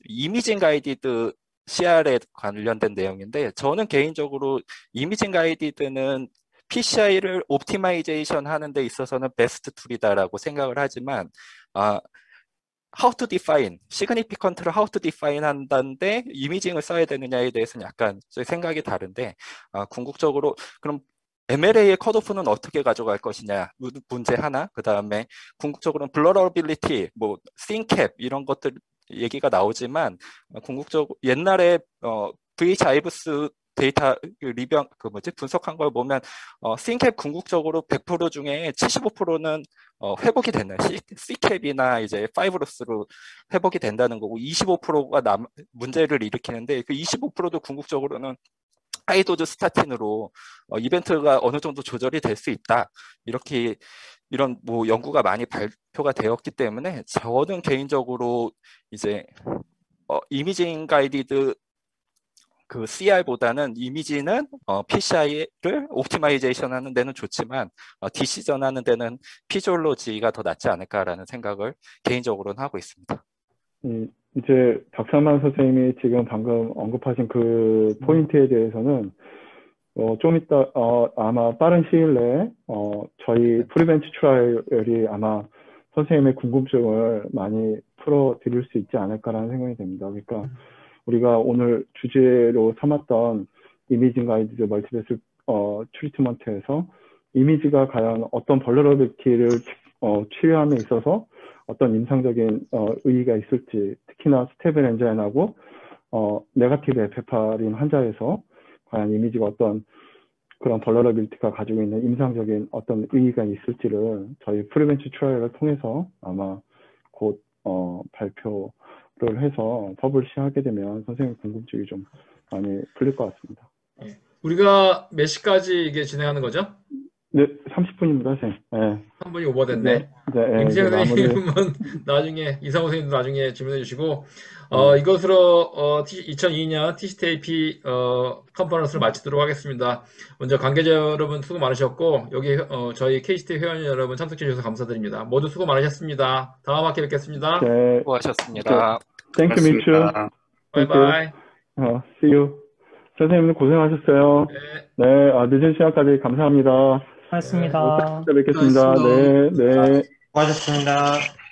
이미징 가이디드 CR에 관련된 내용인데 저는 개인적으로 이미징 가이디드는 PCI를 옵티마이제이션 하는 데 있어서는 베스트 툴이다라고 생각을 하지만 how to define, significant를 how to define 한다는데 이미징을 써야 되느냐에 대해서는 약간 생각이 다른데 궁극적으로 그럼 MLA의 컷오프는 어떻게 가져갈 것이냐 문제 하나, 그 다음에 궁극적으로는 블러러빌리티, 싱캡 이런 것들 얘기가 나오지만 궁극적으로 옛날에 VH-IVES 데이터 리뷰 분석한 걸 보면 싱캡 궁극적으로 100% 중에 75%는 회복이 되는 C캡이나 이제 파이브로스로 회복이 된다는 거고 25%가 문제를 일으키는데 그 25%도 궁극적으로는 하이도즈 스타틴으로 이벤트가 어느 정도 조절이 될 수 있다. 이런 연구가 많이 발표가 되었기 때문에 저는 개인적으로 이제 이미징 가이디드 CR보다는 이미지는 PCI를 옵티마이제이션 하는 데는 좋지만 디시전 하는 데는 피지올로지가 더 낫지 않을까라는 생각을 개인적으로는 하고 있습니다. 이제 박상만 선생님이 지금 방금 언급하신 그 포인트에 대해서는 좀 이따 아마 빠른 시일 내에 저희 프리벤치 트라이얼이 아마 선생님의 궁금증을 많이 풀어드릴 수 있지 않을까라는 생각이 됩니다. 그러니까 우리가 오늘 주제로 삼았던 이미징 가이드 멀티베슬 트리트먼트에서 이미지가 과연 어떤 벌러러빌티를 치료함에 있어서 어떤 임상적인 의의가 있을지, 특히나 스테빌 엔자인하고 네거티브 에페파린 환자에서 과연 이미지가 어떤 그런 벌러러빌티가 가지고 있는 임상적인 어떤 의의가 있을지를 저희 프리벤치 트라이얼을 통해서 아마 곧 발표를 해서 퍼블리시하게 되면 선생님 궁금증이 좀 많이 풀릴 것 같습니다. 우리가 몇 시까지 이게 진행하는 거죠? 네, 30분입니다, 선생님. 네. 3분이 오버됐네. 임지영 선생님은 나중에, 이상호 선생님도 나중에 질문해 주시고, 이것으로 2002년 TCTAP 컨퍼런스를 마치도록 하겠습니다. 먼저 관계자 여러분 수고 많으셨고, 여기 저희 KCT 회원 여러분 참석해 주셔서 감사드립니다. 모두 수고 많으셨습니다. 다음 학기에 뵙겠습니다. 네. 수고하셨습니다. Thank you, Mitch. 바이바이. See you. 선생님 고생하셨어요. 네. 네, 늦은 시간까지 감사합니다. 고맙습니다. 뵙겠습니다. 수고하셨습니다. 네, 네. 수고하셨습니다.